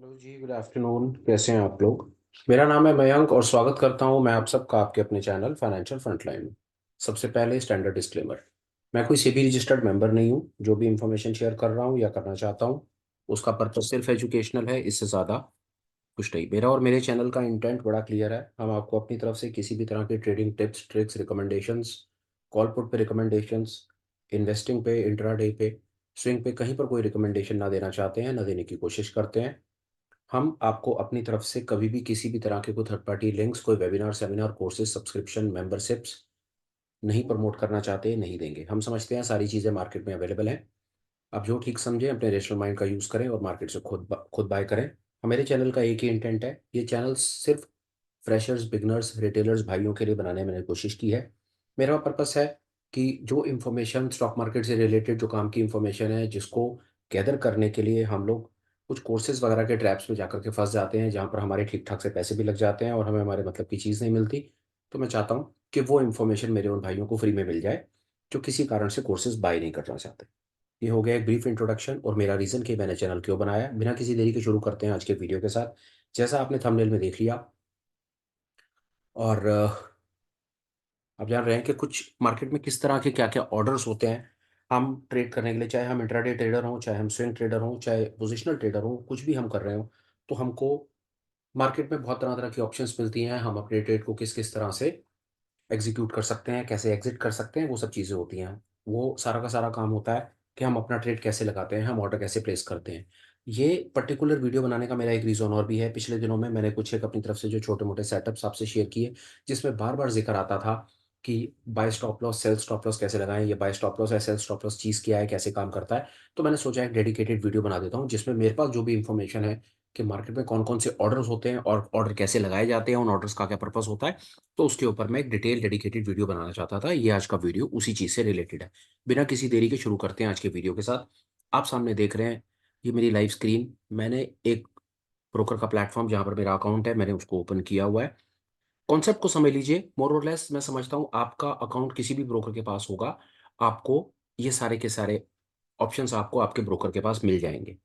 Hello जी, good afternoon. कैसे हैं आप लोग? मेरा नाम है मयंक और स्वागत करता हूं मैं आप सबका आपके अपने चैनल फाइनेंशियल फ्रंटलाइन में। सबसे पहले स्टैंडर्ड डिस्क्लेमर। मैं कोई सेबी रजिस्टर्ड मेंबर नहीं हूं। जो भी इंफॉर्मेशन शेयर कर रहा हूं या करना चाहता हूं उसका पर्पस सिर्फ एजुकेशनल है, इससे ज़्यादा कुछ नहीं। मेरा और मेरे चैनल का इंटेंट बड़ा क्लियर है। हम आपको अपनी तरफ से किसी भी तरह की trading tips, tricks, recommendations, call put पे रिकमेंडेशंस, इन्वेस्टिंग पे, इंट्राडे पे, स्विंग पे कहीं पर कोई रिकमेंडेशन ना देना चाहते हैं, ना देने की कोशिश करते हैं। हम आपको अपनी तरफ से कभी भी किसी भी तरह के कोई थर्ड पार्टी लिंक्स, कोई webinar, seminar, courses, subscription, memberships नहीं प्रमोट करना चाहते, नहीं देंगे। हम समझते हैं सारी चीज़ें मार्केट में अवेलेबल हैं। आप जो ठीक समझें अपने रेशनल माइंड का यूज़ करें और मार्केट से खुद बाय करें। हमारे चैनल का एक ही इंटेंट है, ये चैनल सिर्फ फ्रेशर्स, बिगनर्स, रिटेलर्स भाइयों के लिए बनाने मैंने कोशिश की है। मेरा पर्पस है कि जो इन्फॉर्मेशन स्टॉक मार्केट से रिलेटेड, जो काम की इन्फॉर्मेशन है, जिसको गैदर करने के लिए हम लोग कुछ कोर्सेज वगैरह के ट्रैप्स में जाकर के फंस जाते हैं, जहाँ पर हमारे ठीक ठाक से पैसे भी लग जाते हैं और हमें हमारे मतलब की चीज़ नहीं मिलती। तो मैं चाहता हूँ कि वो इन्फॉर्मेशन मेरे उन भाइयों को फ्री में मिल जाए जो किसी कारण से कोर्सेज बाय नहीं करना चाहते। ये हो गया एक ब्रीफ इंट्रोडक्शन और मेरा रीज़न कि मैंने चैनल क्यों बनाया। बिना किसी देरी के शुरू करते हैं आज के वीडियो के साथ। जैसा आपने थंबनेल में देख लिया और आप जान रहे हैं कि कुछ मार्केट में किस तरह के क्या क्या ऑर्डर्स होते हैं हम ट्रेड करने के लिए, चाहे हम इंट्राडे ट्रेडर हों, चाहे हम स्विंग ट्रेडर हों, चाहे पोजिशनल ट्रेडर हों, कुछ भी हम कर रहे हो तो हमको मार्केट में बहुत तरह तरह की ऑप्शंस मिलती हैं। हम अपने ट्रेड को किस किस तरह से एग्जीक्यूट कर सकते हैं, कैसे एग्जिट कर सकते हैं, वो सब चीज़ें होती हैं। वो सारा का सारा काम होता है कि हम अपना ट्रेड कैसे लगाते हैं, हम ऑर्डर कैसे प्लेस करते हैं। ये पर्टिकुलर वीडियो बनाने का मेरा एक रीज़न और भी है। पिछले दिनों में मैंने कुछ एक अपनी तरफ से जो छोटे मोटे सेटअप्स आपसे शेयर किए, जिसमें बार बार जिक्र आता था कि buy stop loss, sell stop loss कैसे लगाएं, ये बाय स्टॉप लॉस है, सेल स्टॉप लॉस चीज़ क्या है, कैसे काम करता है। तो मैंने सोचा एक डेडिकेटेड वीडियो बना देता हूँ जिसमें मेरे पास जो भी इंफॉर्मेशन है कि मार्केट में कौन कौन से ऑर्डर्स होते हैं और ऑर्डर कैसे लगाए जाते हैं, उन ऑर्डर्स का क्या पर्पस होता है, तो उसके ऊपर मैं एक डिटेल डेडिकेटेड वीडियो बनाना चाहता था। ये आज का वीडियो उसी चीज़ से रिलेटेड है। बिना किसी देरी के शुरू करते हैं आज के वीडियो के साथ। आप सामने देख रहे हैं ये मेरी लाइव स्क्रीन। मैंने एक ब्रोकर का प्लेटफॉर्म जहाँ पर मेरा अकाउंट है, मैंने उसको ओपन किया हुआ है। कॉन्सेप्ट को समझ लीजिए। मोर और लेस मैं समझता हूँ आपका अकाउंट किसी भी ब्रोकर के पास होगा, आपको ये सारे के सारे ऑप्शंस आपको आपके ब्रोकर के पास मिल जाएंगे।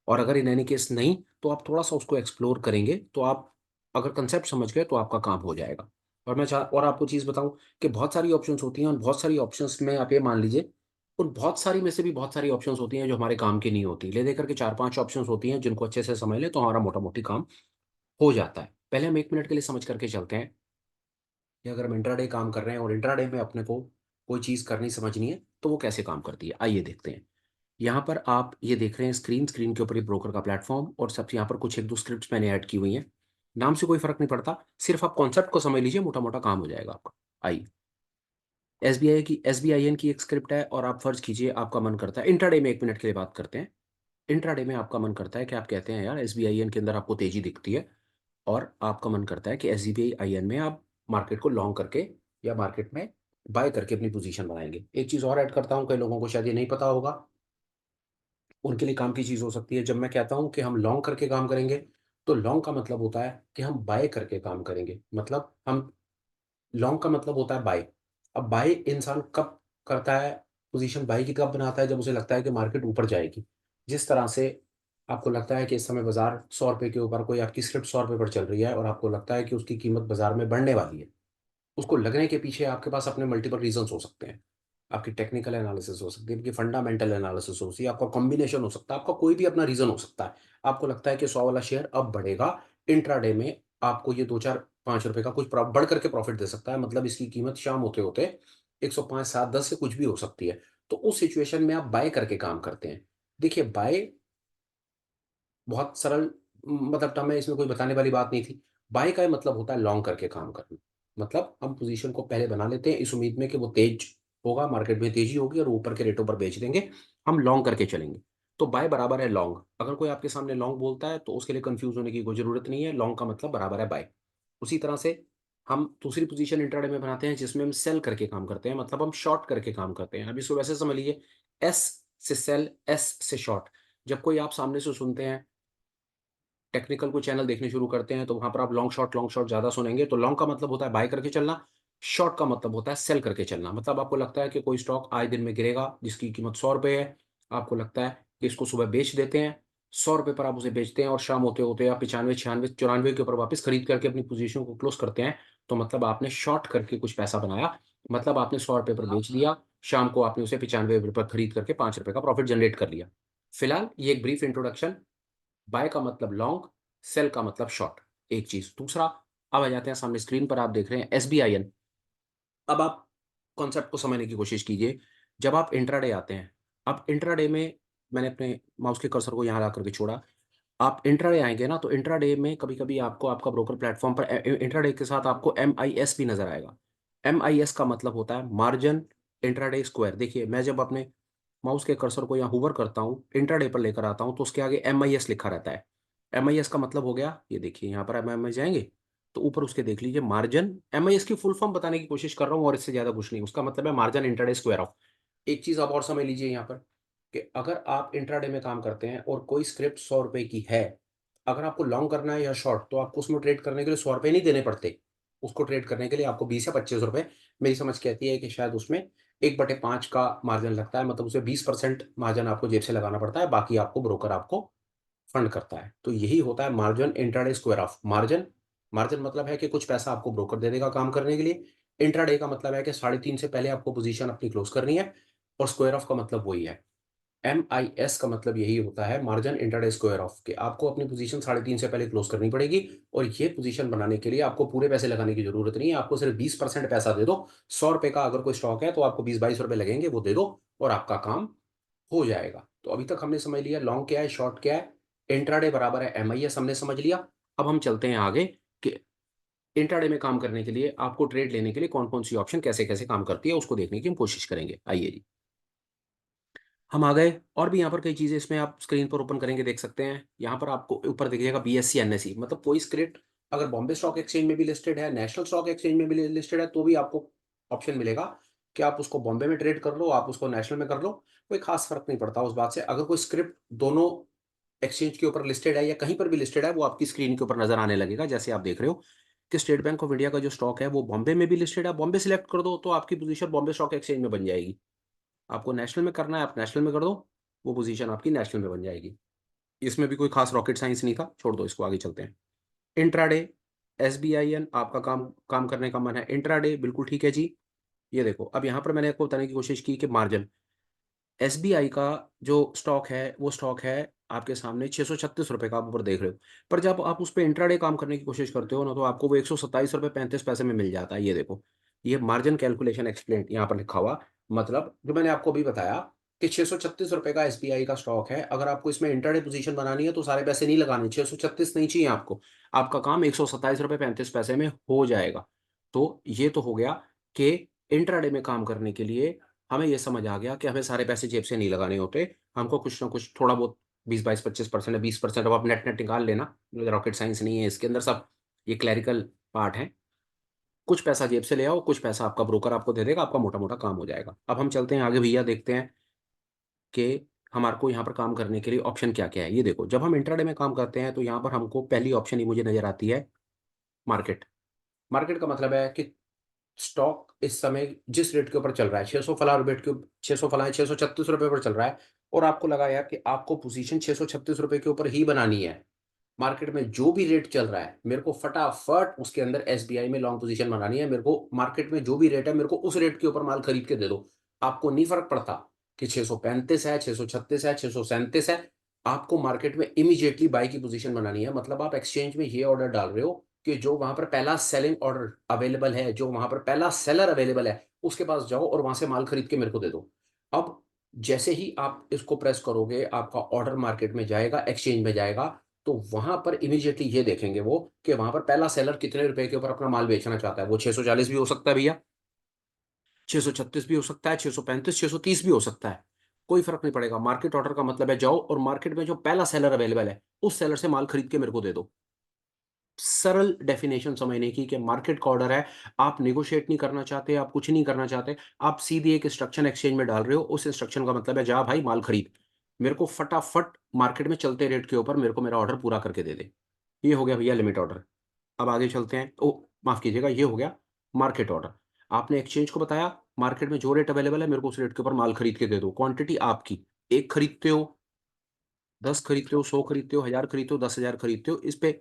और अगर इन एनी केस नहीं, तो आप थोड़ा सा उसको एक्सप्लोर करेंगे तो आप अगर कंसेप्ट समझ गए तो आपका काम हो जाएगा। और आपको चीज़ बताऊं कि बहुत सारी ऑप्शंस होती हैं और बहुत सारी ऑप्शंस में आप ये मान लीजिए उन बहुत सारी में से भी बहुत सारी ऑप्शंस होती हैं जो हमारे काम की नहीं होती। ले देकर के चार पांच ऑप्शंस होती हैं जिनको अच्छे से समझ लें तो हमारा मोटा मोटी काम हो जाता है। पहले हम 1 मिनट के लिए समझ करके चलते हैं कि अगर हम इंट्राडे काम कर रहे हैं और इंट्राडे में अपने को कोई चीज़ करनी समझनी है तो वो कैसे काम करती है। आइए देखते हैं। यहाँ पर आप ये देख रहे हैं स्क्रीन के ऊपर ये ब्रोकर का प्लेटफॉर्म और सब यहाँ पर कुछ एक दो स्क्रिप्ट्स मैंने ऐड की हुई हैं। नाम से कोई फर्क नहीं पड़ता, सिर्फ आप कॉन्सेप्ट को समझ लीजिए, मोटा मोटा काम हो जाएगा आपका। आइए, एसबीआईएन की एक स्क्रिप्ट है और आप फर्ज कीजिए आपका मन करता है इंट्राडे में, 1 मिनट के लिए बात करते हैं। इंट्राडे में आपका मन करता है कि आप कहते हैं यार एसबीआईएन के अंदर आपको तेजी दिखती है और आपका मन करता है कि एसबीआईएन में आप मार्केट को लॉन्ग करके या मार्केट में बाय करके अपनी पोजीशन बनाएंगे। एक चीज़ और ऐड करता हूँ, कई लोगों को शायद ये नहीं पता होगा, उनके लिए काम की चीज़ हो सकती है। जब मैं कहता हूँ कि हम लॉन्ग करके काम करेंगे, तो लॉन्ग का मतलब होता है कि हम बाय करके काम करेंगे। मतलब हम लॉन्ग का मतलब होता है बाय। अब बाय इंसान कब करता है, पोज़ीशन बाय की कब बनाता है, जब उसे लगता है कि मार्केट ऊपर जाएगी। जिस तरह से आपको लगता है कि इस समय बाज़ार ₹100 के ऊपर, कोई आपकी स्क्रिप्ट ₹100 पर चल रही है और आपको लगता है कि उसकी कीमत बाज़ार में बढ़ने वाली है। उसको लगने के पीछे आपके पास अपने मल्टीपल रीज़न्स हो सकते हैं। आपकी टेक्निकल एनालिसिस हो सकती है, आपकी फंडामेंटल एनालिसिस हो सकती है, आपका कॉम्बिनेशन हो सकता है, आपका कोई भी अपना रीज़न हो सकता है। आपको लगता है कि 100 वाला शेयर अब बढ़ेगा, इंट्राडे में आपको ये 2, 4, ₹5 का कुछ बढ़ कर के प्रॉफ़िट दे सकता है। मतलब इसकी कीमत शाम होते-होते 105, 7, 10 से कुछ भी हो सकती है। तो उस सिचुएशन में आप बाय करके काम करते हैं। देखिए, बाय बहुत सरल मतलब टर्म है, इसमें कोई बताने वाली बात नहीं थी। बाय का मतलब होता है लॉन्ग करके काम करना। मतलब हम पोज़ीशन को पहले बना लेते हैं इस उम्मीद में कि वो तेज़ होगा, मार्केट में तेज़ी होगी और ऊपर के रेटों पर बेच देंगे, हम लॉन्ग करके चलेंगे। तो बाय बराबर है लॉन्ग। अगर कोई आपके सामने लॉन्ग बोलता है तो उसके लिए कन्फ्यूज़ होने की कोई ज़रूरत नहीं है, लॉन्ग का मतलब बराबर है बाय। उसी तरह से हम दूसरी पोज़ीशन इंट्राडे में बनाते हैं जिसमें हम सेल करके काम करते हैं, मतलब हम शॉर्ट करके काम करते हैं। अब इसको वैसे समझ लीजिए, एस से सेल, एस से शॉर्ट। जब कोई आप सामने से सुनते हैं, टेक्निकल कोई चैनल देखने शुरू करते हैं तो वहाँ पर आप लॉन्ग शॉट ज़्यादा सुनेंगे। तो लॉन्ग का मतलब होता है बाय करके चलना, शॉर्ट का मतलब होता है सेल करके चलना। मतलब आपको लगता है कि कोई स्टॉक आए दिन में गिरेगा जिसकी कीमत ₹100 है, आपको लगता है कि इसको सुबह बेच देते हैं ₹100 पर आप उसे बेचते हैं और शाम होते होते आप 95, 96, 94 के ऊपर वापस खरीद करके अपनी पोजीशन को क्लोज करते हैं, तो मतलब आपने शॉर्ट करके कुछ पैसा बनाया। मतलब आपने ₹100 पर बेच दिया, शाम को आपने उसे ₹95 पर खरीद करके ₹5 का प्रॉफिट जनरेट कर लिया। फिलहाल ये एक ब्रीफ इंट्रोडक्शन, बाय का मतलब लॉन्ग, सेल का मतलब शॉर्ट, एक चीज़। दूसरा, अब आ जाते हैं सामने स्क्रीन पर आप देख रहे हैं एसबीआईएन। अब आप कॉन्सेप्ट को समझने की कोशिश कीजिए। जब आप इंट्राडे आते हैं, अब इंट्राडे में मैंने अपने माउस के कर्सर को यहाँ ला करके छोड़ा। आप इंट्राडे आएँगे ना, तो इंट्राडे में कभी-कभी आपको आपका ब्रोकर प्लेटफ़ॉर्म पर इंट्राडे के साथ आपको एमआईएस भी नज़र आएगा। एमआईएस का मतलब होता है मार्जिन इंट्राडे स्क्वायर। देखिए, मैं जब अपने माउस के कर्सर को यहाँ होवर करता हूँ, इंट्राडे पर लेकर आता हूँ, तो उसके आगे एमआईएस लिखा रहता है। एमआईएस का मतलब हो गया, ये देखिए यहाँ पर एमआईएस जाएँगे, तो ऊपर उसके देख लीजिए मार्जिन। एमआईएस की फुल फॉर्म बताने की कोशिश कर रहा हूँ और इससे ज़्यादा कुछ नहीं। उसका मतलब है मार्जिन इंट्राडे स्क्वायर ऑफ। एक चीज़ आप और समझ लीजिए यहाँ पर, कि अगर आप इंट्राडे में काम करते हैं और कोई स्क्रिप्ट ₹100 की है, अगर आपको लॉन्ग करना है या शॉर्ट, तो आपको उसमें ट्रेड करने के लिए ₹100 नहीं देने पड़ते। उसको ट्रेड करने के लिए आपको 20 या ₹25, मेरी समझ कहती है कि शायद उसमें 1/5 का मार्जिन लगता है, मतलब उसमें 20% मार्जिन आपको जेब से लगाना पड़ता है, बाकी आपको ब्रोकर आपको फंड करता है। तो यही होता है margin intraday square of. Margin, margin मतलब है कि कुछ पैसा आपको ब्रोकर दे देगा काम करने के लिए। इंट्राडे का मतलब है कि 3:30 से पहले आपको पोजीशन अपनी क्लोज करनी है, और स्क्वायर ऑफ का मतलब वही है। एमआईएस का मतलब यही होता है मार्जिन इंट्राडे स्क्वायर ऑफ, कि आपको अपनी पोजीशन 3:30 से पहले क्लोज करनी पड़ेगी, और ये पोजीशन बनाने के लिए आपको पूरे पैसे लगाने की जरूरत नहीं है। आपको सिर्फ 20% पैसा दे दो। ₹100 का अगर कोई स्टॉक है, तो आपको 20-22 लगेंगे, वो दे दो और आपका काम हो जाएगा। तो अभी तक हमने समझ लिया लॉन्ग क्या है, शॉर्ट क्या है, इंट्राडे बराबर है एमआईएस, हमने समझ लिया। अब हम चलते हैं आगे कि इंट्राडे में काम करने के लिए आपको ट्रेड लेने के लिए कौन-कौन सी ऑप्शन कैसे-कैसे काम करती है, उसको देखने की हम कोशिश करेंगे। आइए जी। हम आ गए, और भी यहाँ पर कई चीज़ें इसमें आप स्क्रीन पर ओपन करेंगे देख सकते हैं। यहाँ पर आपको ऊपर दिखिएगा बीएसई, एनएसई, मतलब कोई स्क्रिप्ट अगर बॉम्बे स्टॉक एक्सचेंज में भी लिस्टेड है, नेशनल स्टॉक एक्सचेंज में भी लिस्टेड है, तो भी आपको ऑप्शन मिलेगा कि आप उसको बॉम्बे में ट्रेड कर लो, आप उसको नेशनल में कर लो। कोई खास फ़र्क नहीं पड़ता उस बात से। अगर कोई स्क्रिप्ट दोनों एक्सचेंज के ऊपर लिस्टेड है या कहीं पर भी लिस्टेड है, वो आपकी स्क्रीन के ऊपर नज़र आने लगेगा। जैसे आप देख रहे हो कि स्टेट बैंक ऑफ इंडिया का जो स्टॉक है, वो बॉम्बे में भी लिस्टेड है। बॉम्बे सिलेक्ट कर दो, तो आपकी पोज़ीशन बॉम्बे स्टॉक एक्सचेंज में बन जाएगी। आपको नेशनल में करना है, आप नेशनल में कर दो, वो पोज़ीशन आपकी नेशनल में बन जाएगी। इसमें भी कोई ख़ास रॉकेट साइंस नहीं था, छोड़ दो इसको, आगे चलते हैं। इंट्राडे, एसबीआईएन, आपका काम काम करने का मन है इंट्राडे, बिल्कुल ठीक है जी। ये देखो, अब यहाँ पर मैंने आपको बताने की कोशिश की कि मार्जिन, एसबीआई का जो स्टॉक है, वो स्टॉक है आपके सामने ₹636 का, आप ऊपर देख रहे हो। पर जब आप उस पे इंट्राडे काम करने की कोशिश करते हो ना, तो आपको वो ₹127.35 में मिल जाता है। ये देखो, ये मार्जिन कैलकुलेशन एक्सप्लेन यहाँ पर लिखा हुआ। मतलब जो मैंने आपको अभी बताया कि ₹636 का एसबीआई का स्टॉक है, अगर आपको इसमें इंट्राडे पोज़ीशन बनानी है, तो सारे पैसे नहीं लगाने, 636 नहीं चाहिए आपको। आपका काम ₹127.35 में हो जाएगा। तो ये तो हो गया कि इंट्राडे में काम करने के लिए हमें ये समझ आ गया कि हमें सारे पैसे जेब से नहीं लगाने होते। हमको कुछ ना कुछ थोड़ा बहुत 20-22, 25% या 20% अब आप नेट-नेट निकाल लेना। रॉकेट साइंस नहीं है इसके अंदर, सब ये क्लेरिकल पार्ट है। कुछ पैसा जेब से ले आओ, कुछ पैसा आपका ब्रोकर आपको दे देगा, आपका मोटा-मोटा काम हो जाएगा। अब हम चलते हैं आगे भैया, देखते हैं कि हमारे को यहाँ पर काम करने के लिए ऑप्शन क्या-क्या है। ये देखो, जब हम इंट्राडे में काम करते हैं, तो यहाँ पर हमको पहली ऑप्शन ही मुझे नज़र आती है मार्केट। मार्केट का मतलब है कि स्टॉक इस समय जिस रेट के ऊपर चल रहा है, 600 फला रुपए के 600 फला है, ₹636 पर चल रहा है, और आपको लगा यार कि आपको पोजीशन ₹636 के ऊपर ही बनानी है। मार्केट में जो भी रेट चल रहा है, मेरे को फटाफट उसके अंदर एसबीआई में लॉन्ग पोजीशन बनानी है। मेरे को मार्केट में जो भी रेट है, मेरे को उस रेट के ऊपर माल खरीद के दे दो। आपको नहीं फ़र्क पड़ता कि 635 है, 636 है, 637 है। आपको मार्केट में इमीडिएटली बाय की पोजीशन बनानी है। मतलब आप एक्सचेंज में ये ऑर्डर डाल रहे हो कि जो वहाँ पर पहला सेलिंग ऑर्डर अवेलेबल है, जो वहाँ पर पहला सेलर अवेलेबल है, उसके पास जाओ और वहाँ से माल खरीद के मेरे को दे दो। अब जैसे ही आप इसको प्रेस करोगे, आपका ऑर्डर मार्केट में जाएगा, एक्सचेंज में जाएगा, तो वहाँ पर इमीडिएटली ये देखेंगे वो कि वहाँ पर पहला सेलर कितने रुपए के ऊपर अपना माल बेचना चाहता है। वो 640 भी हो सकता है भैया, 636 भी हो सकता है, 635, 630 भी हो सकता है। कोई फ़र्क नहीं पड़ेगा। मार्केट ऑर्डर का मतलब है जाओ और मार्केट में जो पहला सेलर अवेलेबल है, उस सेलर से माल खरीद के मेरे को दे दो। सरल डेफिनेशन समझने की कि मार्केट का ऑर्डर है, आप नेगोशिएट नहीं करना चाहते, आप कुछ नहीं करना चाहते, आप सीधे एक इंस्ट्रक्शन एक्सचेंज में डाल रहे हो, उस इंस्ट्रक्शन का मतलब है जा भाई माल खरीद। मेरे को फटाफट मार्केट में चलते रेट के ऊपर मेरे को मेरा ऑर्डर पूरा करके दे दे। ये हो गया भैया लिमिट ऑर्डर। अब आगे चलते हैं। ओह! माफ़ कीजिएगा, ये हो गया मार्केट ऑर्डर। आपने एक्सचेंज को बताया, मार्केट में जो रेट अवेलेबल है मेरे को उस रेट के ऊपर माल खरीद के दे दो। क्वांटिटी आपकी, 1 खरीदते हो, 10 खरीदते हो, 100 खरीदते हो, 1000 खरीदते हो, 10,000 खरीदते हो, इस पे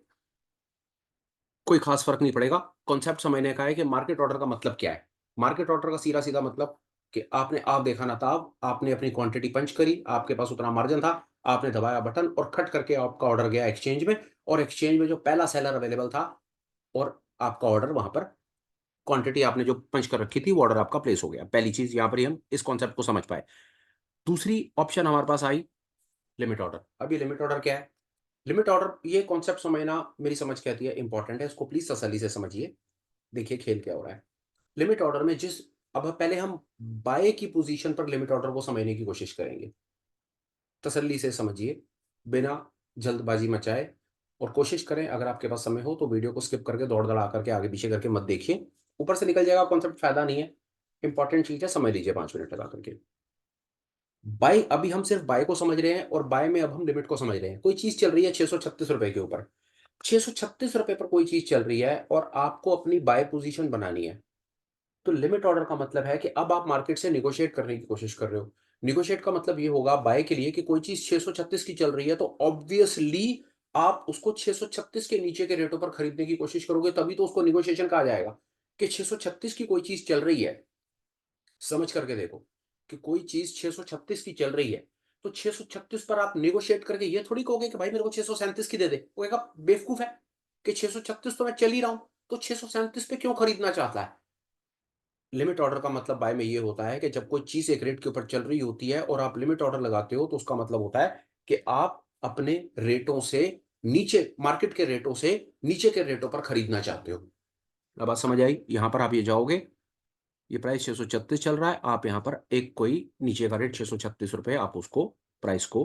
कोई खास फर्क नहीं पड़ेगा। कॉन्सेप्ट समझने का है कि मार्केट ऑर्डर का मतलब क्या है। मार्केट ऑर्डर का सीधा सीधा मतलब कि आपने आप देखा ना था, आपने अपनी क्वांटिटी पंच करी, आपके पास उतना मार्जिन था, आपने दबाया बटन और खट करके आपका ऑर्डर गया एक्सचेंज में, और एक्सचेंज में जो पहला सेलर अवेलेबल था और आपका ऑर्डर वहां पर क्वांटिटी आपने जो पंच कर रखी थी वो ऑर्डर आपका प्लेस हो गया। पहली चीज यहां पर ही हम इस कॉन्सेप्ट को समझ पाए। दूसरी ऑप्शन हमारे पास आई लिमिट ऑर्डर। अभी लिमिट ऑर्डर क्या है? लिमिट ऑर्डर ये कॉन्सेप्ट समझना मेरी समझ कहती है इंपॉर्टेंट है, इसको प्लीज तसल्ली से समझिए। देखिए खेल क्या हो रहा है लिमिट ऑर्डर में। जिस अब पहले हम बाय की पोजीशन पर लिमिट ऑर्डर को समझने की कोशिश करेंगे। तसल्ली से समझिए, बिना जल्दबाजी मचाए, और कोशिश करें अगर आपके पास समय हो तो वीडियो को स्किप करके दौड़ दौड़ा करके आगे पीछे करके मत देखिए। ऊपर से निकल जाएगा कॉन्सेप्ट, फायदा नहीं है। इंपॉर्टेंट चीज है, समझ लीजिए 5 मिनट लगा करके। बाय, अभी हम सिर्फ बाय को समझ रहे हैं और बाय में अब हम लिमिट को समझ रहे हैं। कोई चीज चल रही है 636 रुपए के ऊपर, 636 रुपए पर कोई चीज चल रही है और आपको अपनी बाय पोजीशन बनानी है। तो लिमिट ऑर्डर का मतलब है कि अब आप मार्केट से निगोशिएट करने की कोशिश कर रहे हो। निगोशिएट का मतलब ये होगा बाय के लिए कि कोई चीज 636 की चल रही है तो ऑब्वियसली आप उसको 636 के नीचे के रेटों पर खरीदने की कोशिश करोगे, तभी तो उसको निगोशिएशन कहा जाएगा। कि 636 की कोई चीज चल रही है, समझ करके देखो, कि कोई चीज 636 की चल रही है तो 636 पर आप निगोशिएट करके ये थोड़ी कहोगे कि भाई मेरे को 637 की दे दे। वो कहेगा बेवकूफ है कि 636 तो मैं चल ही रहा हूं, तो 637 पे क्यों खरीदना चाहता है। लिमिट ऑर्डर का मतलब बाय में ये होता है कि जब कोई चीज एक रेट के ऊपर चल रही होती है और आप लिमिट ऑर्डर लगाते हो तो उसका मतलब होता है कि आप अपने रेटों से नीचे, मार्केट के रेटों से नीचे के रेटों पर खरीदना चाहते हो। अब बात समझ आई? यहां पर आप ये जाओगे, ये प्राइस 636 चल रहा है, आप यहां पर एक कोई नीचे का रेट 636 रुपए, आप उसको प्राइस को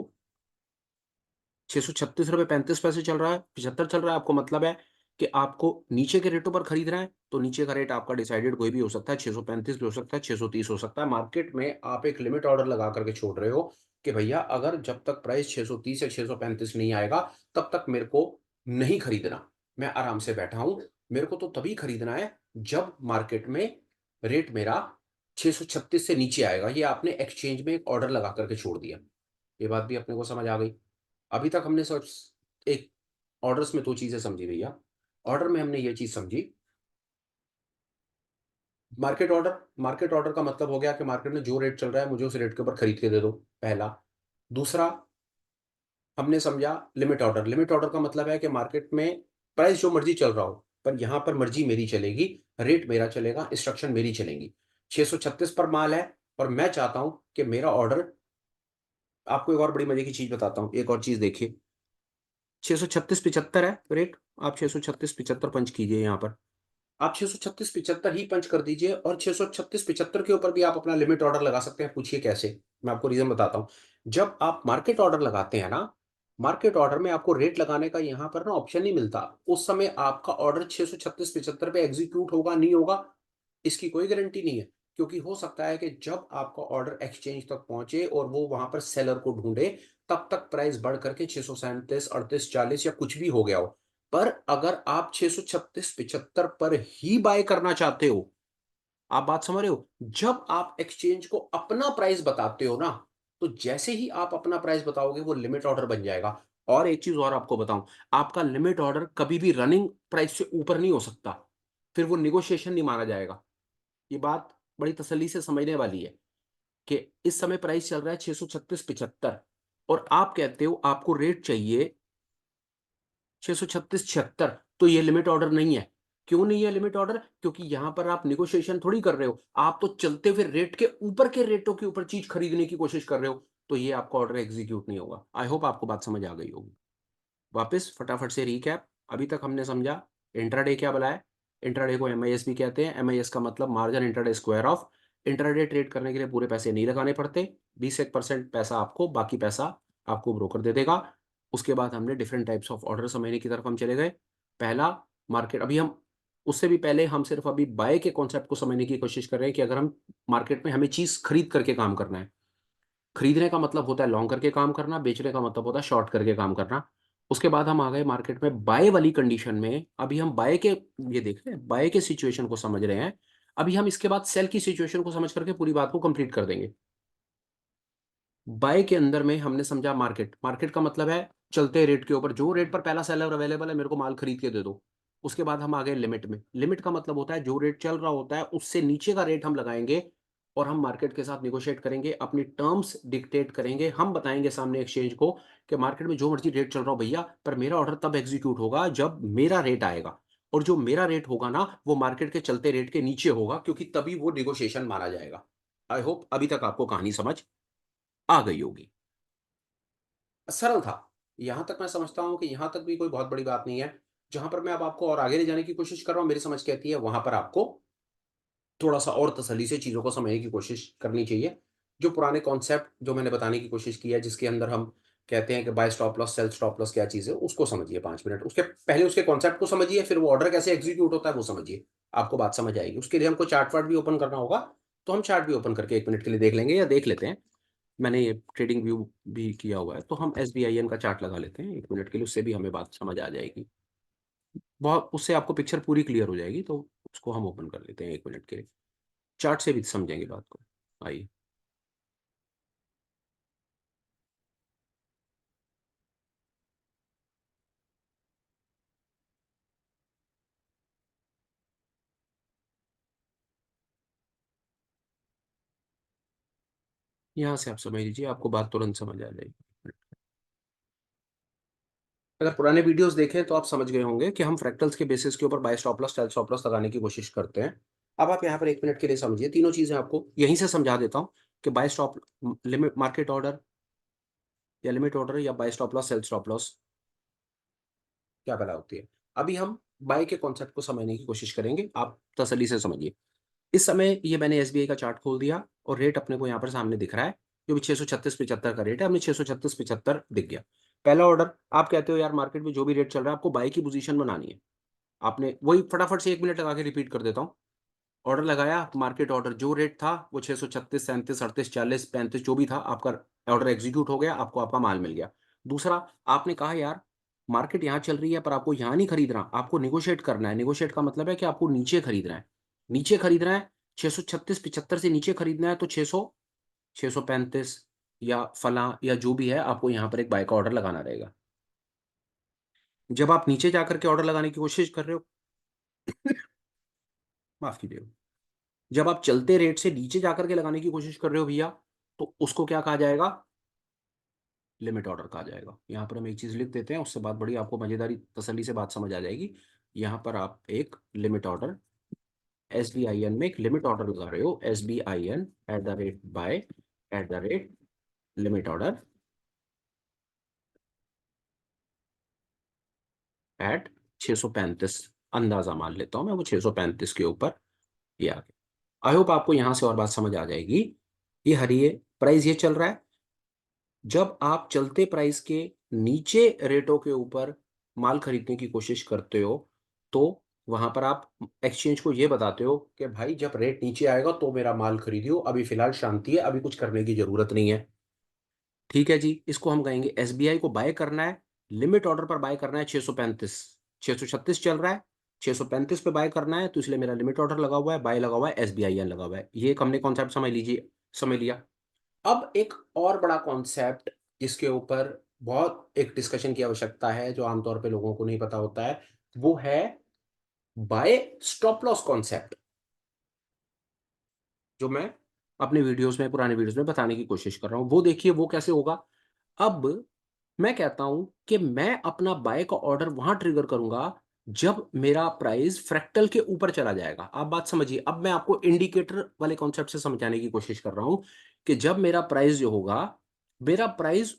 636 रुपए 35 पैसे चल रहा है, 75 चल रहा है, आपको मतलब है कि आपको नीचे के रेटों पर खरीदना है। तो नीचे का रेट आपका डिसाइडेड कोई भी हो सकता है, 635 भी हो सकता है, 630 हो सकता है। मार्केट में आप एक लिमिट ऑर्डर लगा करके छोड़ रहे हो कि भैया अगर जब तक प्राइस 630 या 635 नहीं आएगा तब तक मेरे को नहीं खरीदना। मैं आराम से बैठा हूं, मेरे को तो तभी खरीदना है जब मार्केट में रेट मेरा 636 से नीचे आएगा। ये आपने एक्सचेंज में एक ऑर्डर लगा करके छोड़ दिया। ये बात भी अपने को समझ आ गई। अभी तक हमने सब एक ऑर्डर्स में दो चीजें समझी भैया। ऑर्डर में हमने ये चीज समझी, मार्केट ऑर्डर। मार्केट ऑर्डर का मतलब हो गया कि मार्केट में जो रेट चल रहा है मुझे उस रेट के ऊपर खरीद के दे दो, पहला। दूसरा हमने समझा लिमिट ऑर्डर। लिमिट ऑर्डर का मतलब है कि मार्केट में प्राइस जो मर्जी चल रहा हो पर यहां पर मर्जी मेरी चलेगी, रेट मेरा चलेगा, इंस्ट्रक्शन मेरी चलेंगी। 636 पर माल है और मैं चाहता हूं कि मेरा ऑर्डर, आपको एक और बड़ी मजे की चीज बताता हूं, एक और चीज देखिए। 636 75 है रेट, आप 636 75 पंच कीजिए यहाँ पर। आप 636 75 ही पंच कर दीजिए और 636 75 के ऊपर भी आप अपना लिमिट ऑर्डर लगा सकते हैं। पूछिए कैसे, मैं आपको रीजन बताता हूँ। जब आप मार्केट ऑर्डर लगाते हैं ना, मार्केट ऑर्डर में आपको रेट लगाने का यहाँ पर ना ऑप्शन नहीं मिलता। उस समय आपका ऑर्डर 636 75 पे एग्जीक्यूट होगा नहीं होगा इसकी कोई गारंटी नहीं है। क्योंकि हो सकता है कि जब आपका ऑर्डर एक्सचेंज तक पहुंचे और वो वहां पर सेलर को ढूंढे तब तक प्राइस बढ़ करके 637 38 40 या कुछ भी हो गया हो। पर अगर आप 636 75 पर ही बाय करना चाहते हो, आप बात समझ रहे हो, जब आप एक्सचेंज को अपना प्राइस बताते हो ना, तो जैसे ही आप अपना प्राइस बताओगे वो लिमिट ऑर्डर बन जाएगा। और एक चीज और आपको बताऊं, आपका लिमिट ऑर्डर कभी भी रनिंग प्राइस से ऊपर नहीं हो सकता, फिर वो निगोशिएशन नहीं माना जाएगा। ये बात बड़ी तसल्ली से समझने वाली है कि इस समय प्राइस चल रहा है 636 75 और आप कहते हो आपको रेट चाहिए 636 76, तो ये लिमिट ऑर्डर नहीं है। क्यों नहीं है लिमिट ऑर्डर? क्योंकि यहां पर आप निगोशिएशन थोड़ी कर रहे हो, आप तो चलते हुए रेट के ऊपर के रेटों के ऊपर चीज खरीदने की कोशिश कर रहे हो। तो ये आपका ऑर्डर एग्जीक्यूट नहीं होगा। आई होप आपको बात समझ आ गई होगी। वापस फटाफट से रीकैप। अभी तक हमने समझा इंट्राडे क्या भला है। इंट्राडे को एमआईएस भी कहते हैं। एमआईएस का मतलब margin intraday square of. Intraday trade करने के लिए पूरे पैसे नहीं लगाने पड़ते, 20% पैसा आपको, बाकी पैसा आपको ब्रोकर दे देगा। उसके बाद हमने डिफरेंट टाइप्स ऑफ ऑर्डर समझने की तरफ हम चले गए। पहला, मार्केट, अभी हम उससे भी पहले हम सिर्फ अभी बाय के कॉन्सेप्ट को समझने की कोशिश कर रहे हैं कि अगर हम मार्केट में हमें चीज खरीद करके काम करना है। खरीदने का मतलब होता है लॉन्ग करके काम करना, बेचने का मतलब होता है शॉर्ट करके काम करना। उसके बाद हम आ गए मार्केट में बाय वाली कंडीशन में। अभी हम बाय के, ये देख रहे हैं, बाय के सिचुएशन को समझ रहे हैं। अभी हम इसके बाद सेल की सिचुएशन को समझ करके पूरी बात को कंप्लीट कर देंगे। बाय के अंदर में हमने समझा मार्केट, मार्केट का मतलब है चलते रेट के ऊपर, जो रेट पर पहला सेलर अवेलेबल है मेरे को माल खरीद के दे दो। उसके बाद हम आ गए लिमिट में, लिमिट का मतलब होता है जो रेट चल रहा होता है उससे नीचे का रेट हम लगाएंगे और हम मार्केट के साथ निगोशिएट करेंगे, अपनी टर्म्स डिक्टेट करेंगे, हम बताएंगे सामने एक्सचेंज को कि मार्केट में जो मर्जी रेट चल रहा हो भैया, पर मेरा ऑर्डर तब एग्जीक्यूट होगा जब मेरा रेट आएगा, और जो मेरा रेट होगा ना वो मार्केट के चलते रेट के नीचे होगा, क्योंकि तभी वो निगोशिएशन माना जाएगा। आई होप अभी तक आपको कहानी समझ आ गई होगी। सरल था। यहाँ तक मैं समझता हूँ कि यहाँ तक भी कोई बहुत बड़ी बात नहीं है। जहाँ पर मैं अब आपको और आगे ले जाने की कोशिश कर रहा हूँ, मेरी समझ कहती है वहाँ पर आपको थोड़ा-सा और तसल्ली से चीज़ों को समझने की कोशिश करनी चाहिए। जो पुराने कॉन्सेप्ट जो मैंने बताने की कोशिश की है, जिसके अंदर हम कहते हैं कि buy stop loss, sell stop loss क्या चीज़ है, उसको समझिए 5 मिनट। उसके पहले उसके कॉन्सेप्ट को समझिए, फिर वो ऑर्डर कैसे एग्ज़ीक्यूट होता है वो समझिए। आपको बात समझ आएगी। उसके लिए हमको चार्ट-वार्ट भी ओपन करना होगा, तो हम चार्ट भी ओपन करके 1 मिनट के लिए देख लेंगे या देख लेते हैं। मैंने ये ट्रेडिंग व्यू भी किया हुआ है, तो हम एसबीआईएन का चार्ट लगा लेते हैं 1 मिनट के लिए, उससे भी हमें बात समझ आ जाएगी। बहुत उससे आपको पिक्चर पूरी क्लियर हो जाएगी, तो उसको हम ओपन कर लेते हैं 1 मिनट के लिए। चार्ट से भी समझेंगे बात को। आइए। यहाँ से आप समझ लीजिए, आपको बात तुरंत समझ आ जाएगी। अगर पुराने वीडियोज़ देखें तो आप समझ गए होंगे कि हम फ्रैक्टल्स के बेसिस के ऊपर buy stop loss, sell stop loss लगाने की कोशिश करते हैं। अब आप यहाँ पर 1 मिनट के लिए समझिए, तीनों चीज़ें आपको यहीं से समझा देता हूँ कि buy stop limit market order या लिमिट ऑर्डर या buy stop loss, sell stop loss क्या भला होती है। अभी हम बाय के कॉन्सेप्ट को समझने की कोशिश करेंगे, आप तसल्ली से समझिए। इस समय ये मैंने एसबीआई का चार्ट खोल दिया और रेट अपने को यहाँ पर सामने दिख रहा है, जो भी 636.75 का रेट है, हमने 636.75 दिख गया। पहला ऑर्डर, आप कहते हो यार मार्केट में जो भी रेट चल रहा है आपको बाय की पोजीशन बनानी है। आपने वही फटाफट से 1 मिनट लगा के रिपीट कर देता हूँ। ऑर्डर लगाया, मार्केट ऑर्डर जो रेट था वो 636, 37, 38, 40, 35 जो भी था, आपका ऑर्डर एग्जीक्यूट हो गया, आपको आपका माल मिल गया। दूसरा, आपने कहा यार मार्केट यहाँ चल रही है पर आपको यहाँ नहीं खरीदना, आपको नेगोशिएट करना है। नेगोशिएट का मतलब है कि आपको नीचे खरीदना है। नीचे खरीदना है, 636-75 से नीचे खरीदना है तो 600, 635 या फलाँ या जो भी है, आपको यहाँ पर एक बाय का ऑर्डर लगाना रहेगा। जब आप नीचे जाकर के ऑर्डर लगाने की कोशिश कर रहे हो माफ़ कीजिएगा। जब आप चलते रेट से नीचे जाकर के लगाने की कोशिश कर रहे हो भैया, तो उसको क्या कहा जाएगा? लिमिट ऑर्डर कहा जाएगा। यहाँ पर हम एक चीज़ लिख देते हैं, उससे बात बड़ी आपको मज़ेदारी तसल्ली से बात समझ आ जाएगी। यहाँ पर आप एक लिमिट ऑर्डर एसबीआईएन में एक लिमिट ऑर्डर लगा रहे हो, SBIN at the rate buy at the rate limit order at 635, अंदाज़ा मान लेता हूँ मैं, वो 635 के ऊपर ये आ गया। आई होप आपको यहाँ से और बात समझ आ जाएगी। ये हरिए प्राइस ये चल रहा है। जब आप चलते प्राइस के नीचे रेटों के ऊपर माल खरीदने की कोशिश करते हो, तो वहाँ पर आप एक्सचेंज को ये बताते हो कि भाई जब रेट नीचे आएगा तो मेरा माल खरीदियो, अभी फ़िलहाल शांति है, अभी कुछ करने की ज़रूरत नहीं है। ठीक है जी, इसको हम कहेंगे एसबीआई को बाय करना है, लिमिट ऑर्डर पर बाय करना है 635, 636 चल रहा है, 635 पे बाय करना है, तो इसलिए मेरा लिमिट ऑर्डर लगा हुआ है, बाय लगा हुआ है, एसबीआईएन लगा हुआ है। ये एक हमने कॉन्सेप्ट समझ लिया। अब एक और बड़ा कॉन्सेप्ट जिसके ऊपर बहुत एक डिस्कशन की आवश्यकता है, जो आमतौर पे लोगों को नहीं पता होता है, वो है बाय स्टॉप लॉस कॉन्सेप्ट, जो मैं अपने वीडियोज़ में, पुराने वीडियोज़ में बताने की कोशिश कर रहा हूँ। वो देखिए वो कैसे होगा। अब मैं कहता हूँ कि मैं अपना बाय का ऑर्डर वहाँ ट्रिगर करूँगा, जब मेरा प्राइस फ्रैक्टल के ऊपर चला जाएगा। आप बात समझिए, अब मैं आपको इंडिकेटर वाले कॉन्सेप्ट से समझाने की कोशिश कर रहा हूँ कि जब मेरा प्राइस जो होगा, मेरा प्राइस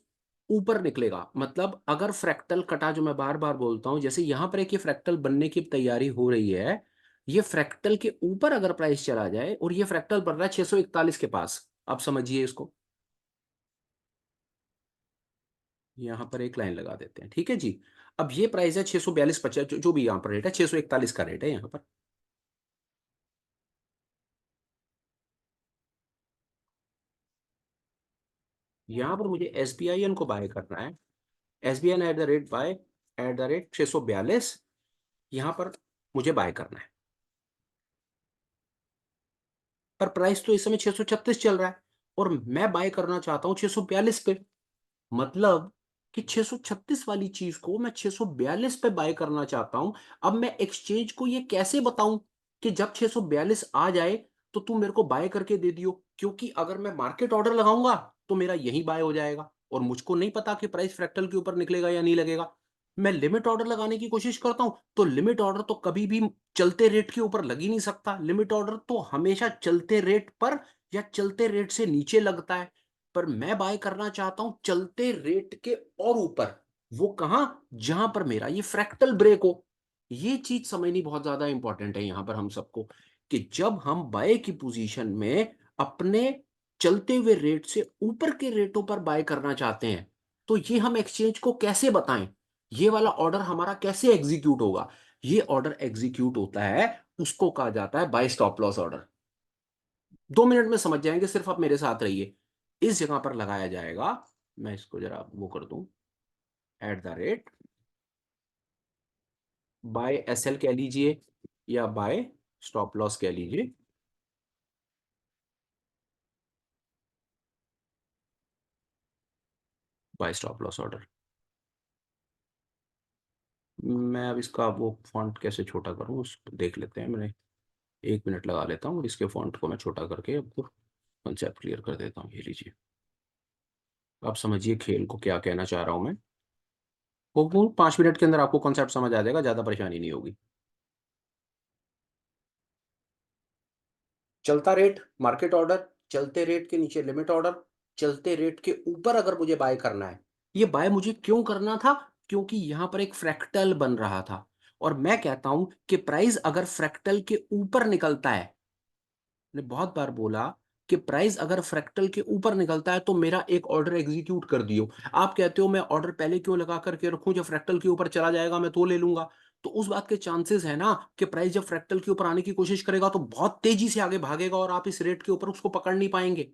ऊपर निकलेगा। मतलब अगर फ्रैक्टल कटा, जो मैं बार-बार बोलता हूँ, जैसे यहाँ पर एक ये फ्रैक्टल बनने की तैयारी हो रही है, ये फ्रैक्टल के ऊपर अगर प्राइस चला जाए और ये फ्रैक्टल बन रहा है 641 के पास, आप समझिए इसको। यहाँ पर एक लाइन लगा देते हैं, ठीक है जी। अब ये प्राइस है 642 जो भी यहाँ पर रेट है, 641 का रेट है यहाँ पर। यहाँ पर मुझे एसबीआईएन को बाय करना है। SBIN at the rate buy at the rate 642, यहाँ पर मुझे बाय करना है। पर प्राइस तो इस समय 636 चल रहा है और मैं बाय करना चाहता हूं 642 पे। मतलब कि 636 वाली चीज को मैं 642 पे बाय करना चाहता हूं। अब मैं एक्सचेंज को ये कैसे बताऊं कि जब 642 आ जाए तो तू मेरे को बाय करके दे दियो, क्योंकि अगर मैं मार्केट ऑर्डर लगाऊंगा तो मेरा यही बाय हो जाएगा और मुझको नहीं पता कि प्राइस फ्रैक्टल के ऊपर निकलेगा या नहीं लगेगा। मैं लिमिट ऑर्डर लगाने की कोशिश करता हूं तो लिमिट ऑर्डर तो कभी भी चलते रेट के ऊपर लग ही नहीं सकता। लिमिट ऑर्डर तो हमेशा चलते रेट पर या चलते रेट से नीचे लगता है। पर मैं बाय करना चाहता हूं चलते रेट के और ऊपर। वो कहां? जहां पर मेरा ये फ्रैक्टल ब्रेक हो। ये चीज समझनी बहुत ज्यादा इंपॉर्टेंट है यहां पर हम सबको, कि जब हम बाय की पोजीशन में अपने चलते हुए रेट से ऊपर के रेटों पर बाय करना चाहते हैं तो ये हम एक्सचेंज को कैसे बताएं? ये वाला ऑर्डर हमारा कैसे एग्जीक्यूट होगा? ये ऑर्डर एग्जीक्यूट होता है, उसको कहा जाता है buy stop loss order. 2 minute में समझ जाएंगे, सिर्फ आप मेरे साथ रहिए। इस जगह पर लगाया जाएगा, मैं इसको जरा वो कर दूं, @ बाय SL कह लीजिए या बाय स्टॉप लॉस कह लीजिए। Buy stop loss order. मैं अब इसका वो फॉन्ट कैसे छोटा करूं उसको देख लेते हैं। मैंने 1 मिनट लगा लेता हूँ और इसके फॉन्ट को मैं छोटा करके आपको कंसेप्ट क्लियर कर देता हूँ। ये लीजिए, आप समझिए खेल को क्या कहना चाह रहा हूं मैं। वो 5 मिनट के अंदर आपको कॉन्सेप्ट समझ आ जाएगा, ज्यादा परेशानी नहीं होगी। चलता रेट मार्केट ऑर्डर, चलते रेट के नीचे लिमिट ऑर्डर, चलते रेट के ऊपर अगर मुझे बाय करना है। ये बाय मुझे क्यों करना था? क्योंकि यहां पर एक फ्रैक्टल बन रहा था और मैं कहता हूं कि प्राइस अगर फ्रैक्टल के ऊपर निकलता है, ने बहुत बार बोला कि प्राइस अगर फ्रैक्टल के ऊपर निकलता है तो मेरा एक ऑर्डर एग्जीक्यूट कर दियो। आप कहते हो मैं ऑर्डर पहले क्यों लगा करके रखूं, जब फ्रैक्टल के ऊपर चला जाएगा मैं तो ले लूंगा। तो उस बात के चांसेस है ना कि प्राइस जब फ्रैक्टल के ऊपर आने की कोशिश करेगा तो बहुत तेजी से आगे भागेगा और आप इस रेट के ऊपर उसको पकड़ नहीं पाएंगे।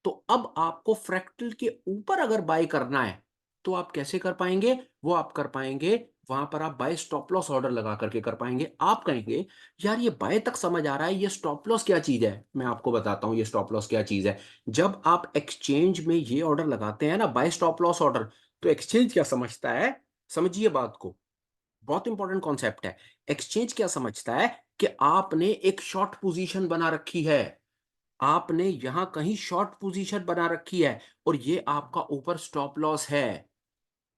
तो अब आपको फ्रैक्टल के ऊपर अगर बाय करना है तो आप कैसे कर पाएंगे? वो आप कर पाएंगे, वहां पर आप बाय स्टॉप लॉस ऑर्डर लगा करके कर पाएंगे। आप कहेंगे यार ये बाय तक समझ आ रहा है, ये स्टॉप लॉस क्या चीज है? मैं आपको बताता हूं ये स्टॉप लॉस क्या चीज है। जब आप एक्सचेंज में ये ऑर्डर लगाते हैं ना, बाय स्टॉप लॉस ऑर्डर, तो एक्सचेंज क्या समझता है? समझिए बात को, बहुत इंपॉर्टेंट कॉन्सेप्ट है। एक्सचेंज क्या समझता है कि आपने एक शॉर्ट पोजीशन बना रखी है, आपने यहां कहीं शॉर्ट पोजीशन बना रखी है और ये आपका ऊपर स्टॉप लॉस है।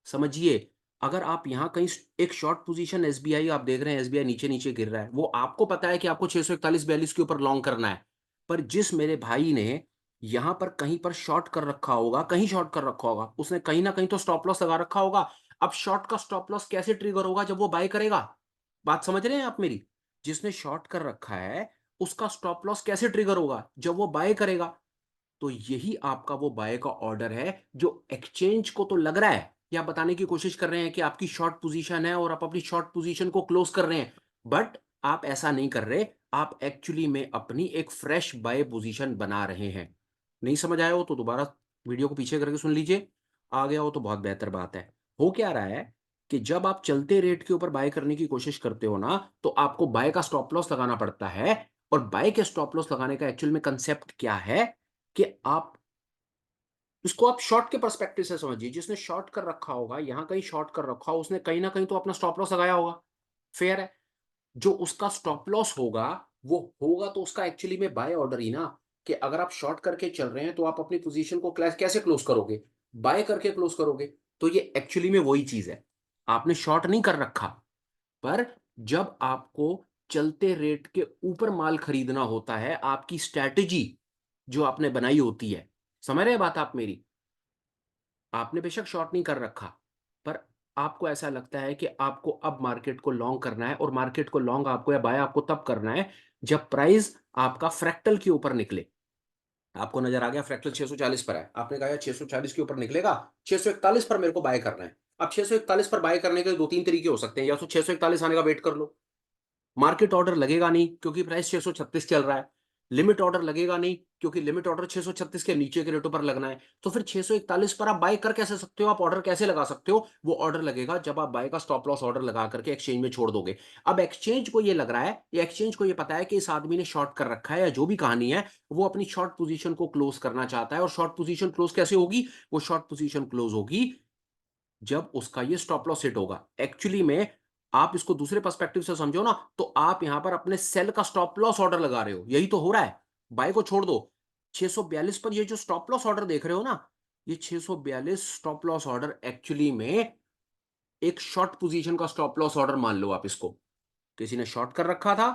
समझिए, अगर आप यहां कहीं एक शॉर्ट पोजीशन एसबीआई आप देख रहे हैं, एसबीआई नीचे नीचे गिर रहा है, वो आपको पता है कि आपको 641-42 के ऊपर लॉन्ग करना है। पर जिस मेरे भाई ने यहां पर कहीं पर शॉर्ट कर रखा होगा, कहीं शॉर्ट कर रखा होगा, उसने कहीं ना कहीं तो स्टॉप लॉस लगा रखा होगा। अब शॉर्ट का स्टॉप लॉस कैसे ट्रिगर होगा? जब वो बाय करेगा। बात समझ रहे हैं आप मेरी? जिसने शॉर्ट कर रखा है उसका स्टॉप लॉस कैसे ट्रिगर होगा? जब वो बाय करेगा। तो यही आपका वो बाय का ऑर्डर है जो एक्सचेंज को तो लग रहा है या बताने की कोशिश कर रहे हैं कि आपकी शॉर्ट पोजीशन है और आप अपनी शॉर्ट पोजीशन को क्लोज कर रहे हैं। बट आप ऐसा नहीं कर रहे, आप एक्चुअली में अपनी एक फ्रेश बाय पोजीशन बना रहे हैं। नहीं समझ आया हो तो दोबारा वीडियो को पीछे करके सुन लीजिए। आ गया हो तो बहुत बेहतर बात है। हो क्या रहा है कि जब आप चलते रेट के ऊपर बाय करने की कोशिश करते हो ना, तो आपको बाय का स्टॉप लॉस लगाना पड़ता है। और बाय के स्टॉप लॉस लगाने का एक्चुअल में कंसेप्ट क्या है कि आप इसको आप शॉर्ट के पर्सपेक्टिव से समझिए। जिसने शॉर्ट कर रखा होगा, यहां कहीं शॉर्ट कर रखा हो, उसने कहीं ना कहीं तो अपना स्टॉप लॉस लगाया होगा। फेयर है। जो उसका स्टॉप लॉस होगा वो होगा तो उसका एक्चुअली में बाय ऑर्डर ही ना। कि अगर आप शॉर्ट करके चल रहे हैं तो आप अपनी पोजीशन को कैसे क्लोज करोगे? बाय करके क्लोज करोगे। तो ये एक्चुअली में वही चीज है, आपने शॉर्ट नहीं कर रखा। पर जब आपको चलते रेट के ऊपर माल खरीदना होता है, आपकी स्ट्रैटेजी जो आपने बनाई होती है, समझ रहे हैं बात आप मेरी? आपने बेशक शॉर्ट नहीं कर रखा, पर आपको ऐसा लगता है कि आपको अब मार्केट को लॉन्ग करना है और मार्केट को लॉन्ग आपको या बाय आपको तब करना है जब प्राइस आपका फ्रैक्टल के ऊपर निकले। आपको नजर आ गया फ्रैक्टल 640 पर है, आपने कहा यार 640 के ऊपर निकलेगा, 641 पर मेरे को बाय करना है। अब 641 पर बाय करने के दो तीन तरीके हो सकते हैं, या तो 641 आने का वेट कर लो, मार्केट ऑर्डर लगेगा नहीं क्योंकि प्राइस 636 चल रहा है। लिमिट ऑर्डर लगेगा नहीं, क्योंकि लिमिट ऑर्डर 636 के नीचे के रेटों पर लगना है। तो फिर 641 पर आप बाय कर कैसे सकते हो, आप ऑर्डर कैसे लगा सकते हो? वो ऑर्डर लगेगा जब आप बाय का स्टॉप लॉस ऑर्डर लगा करके एक्सचेंज में छोड़ दोगे। अब एक्सचेंज को ये लग रहा है, या एक्सचेंज को ये पता है कि इस आदमी ने शॉर्ट कर रखा है, या जो भी कहानी है, वो अपनी शॉर्ट पोजीशन को क्लोज करना चाहता है। और शॉर्ट पोजीशन क्लोज कैसे होगी? वो शॉर्ट पोजीशन क्लोज होगी जब उसका ये स्टॉप लॉस हिट होगा। एक्चुअली में आप इसको दूसरे पर्सपेक्टिव से समझो ना, तो आप यहां पर अपने सेल का स्टॉप लॉस ऑर्डर लगा रहे हो, यही तो हो रहा है। बाय को छोड़ दो, 642 पर ये जो स्टॉप लॉस ऑर्डर देख रहे हो ना, ये 642 स्टॉप लॉस ऑर्डर एक्चुअली में एक शॉर्ट पोजीशन का स्टॉप लॉस ऑर्डर मान लो आप इसको। किसी ने शॉर्ट कर रखा था,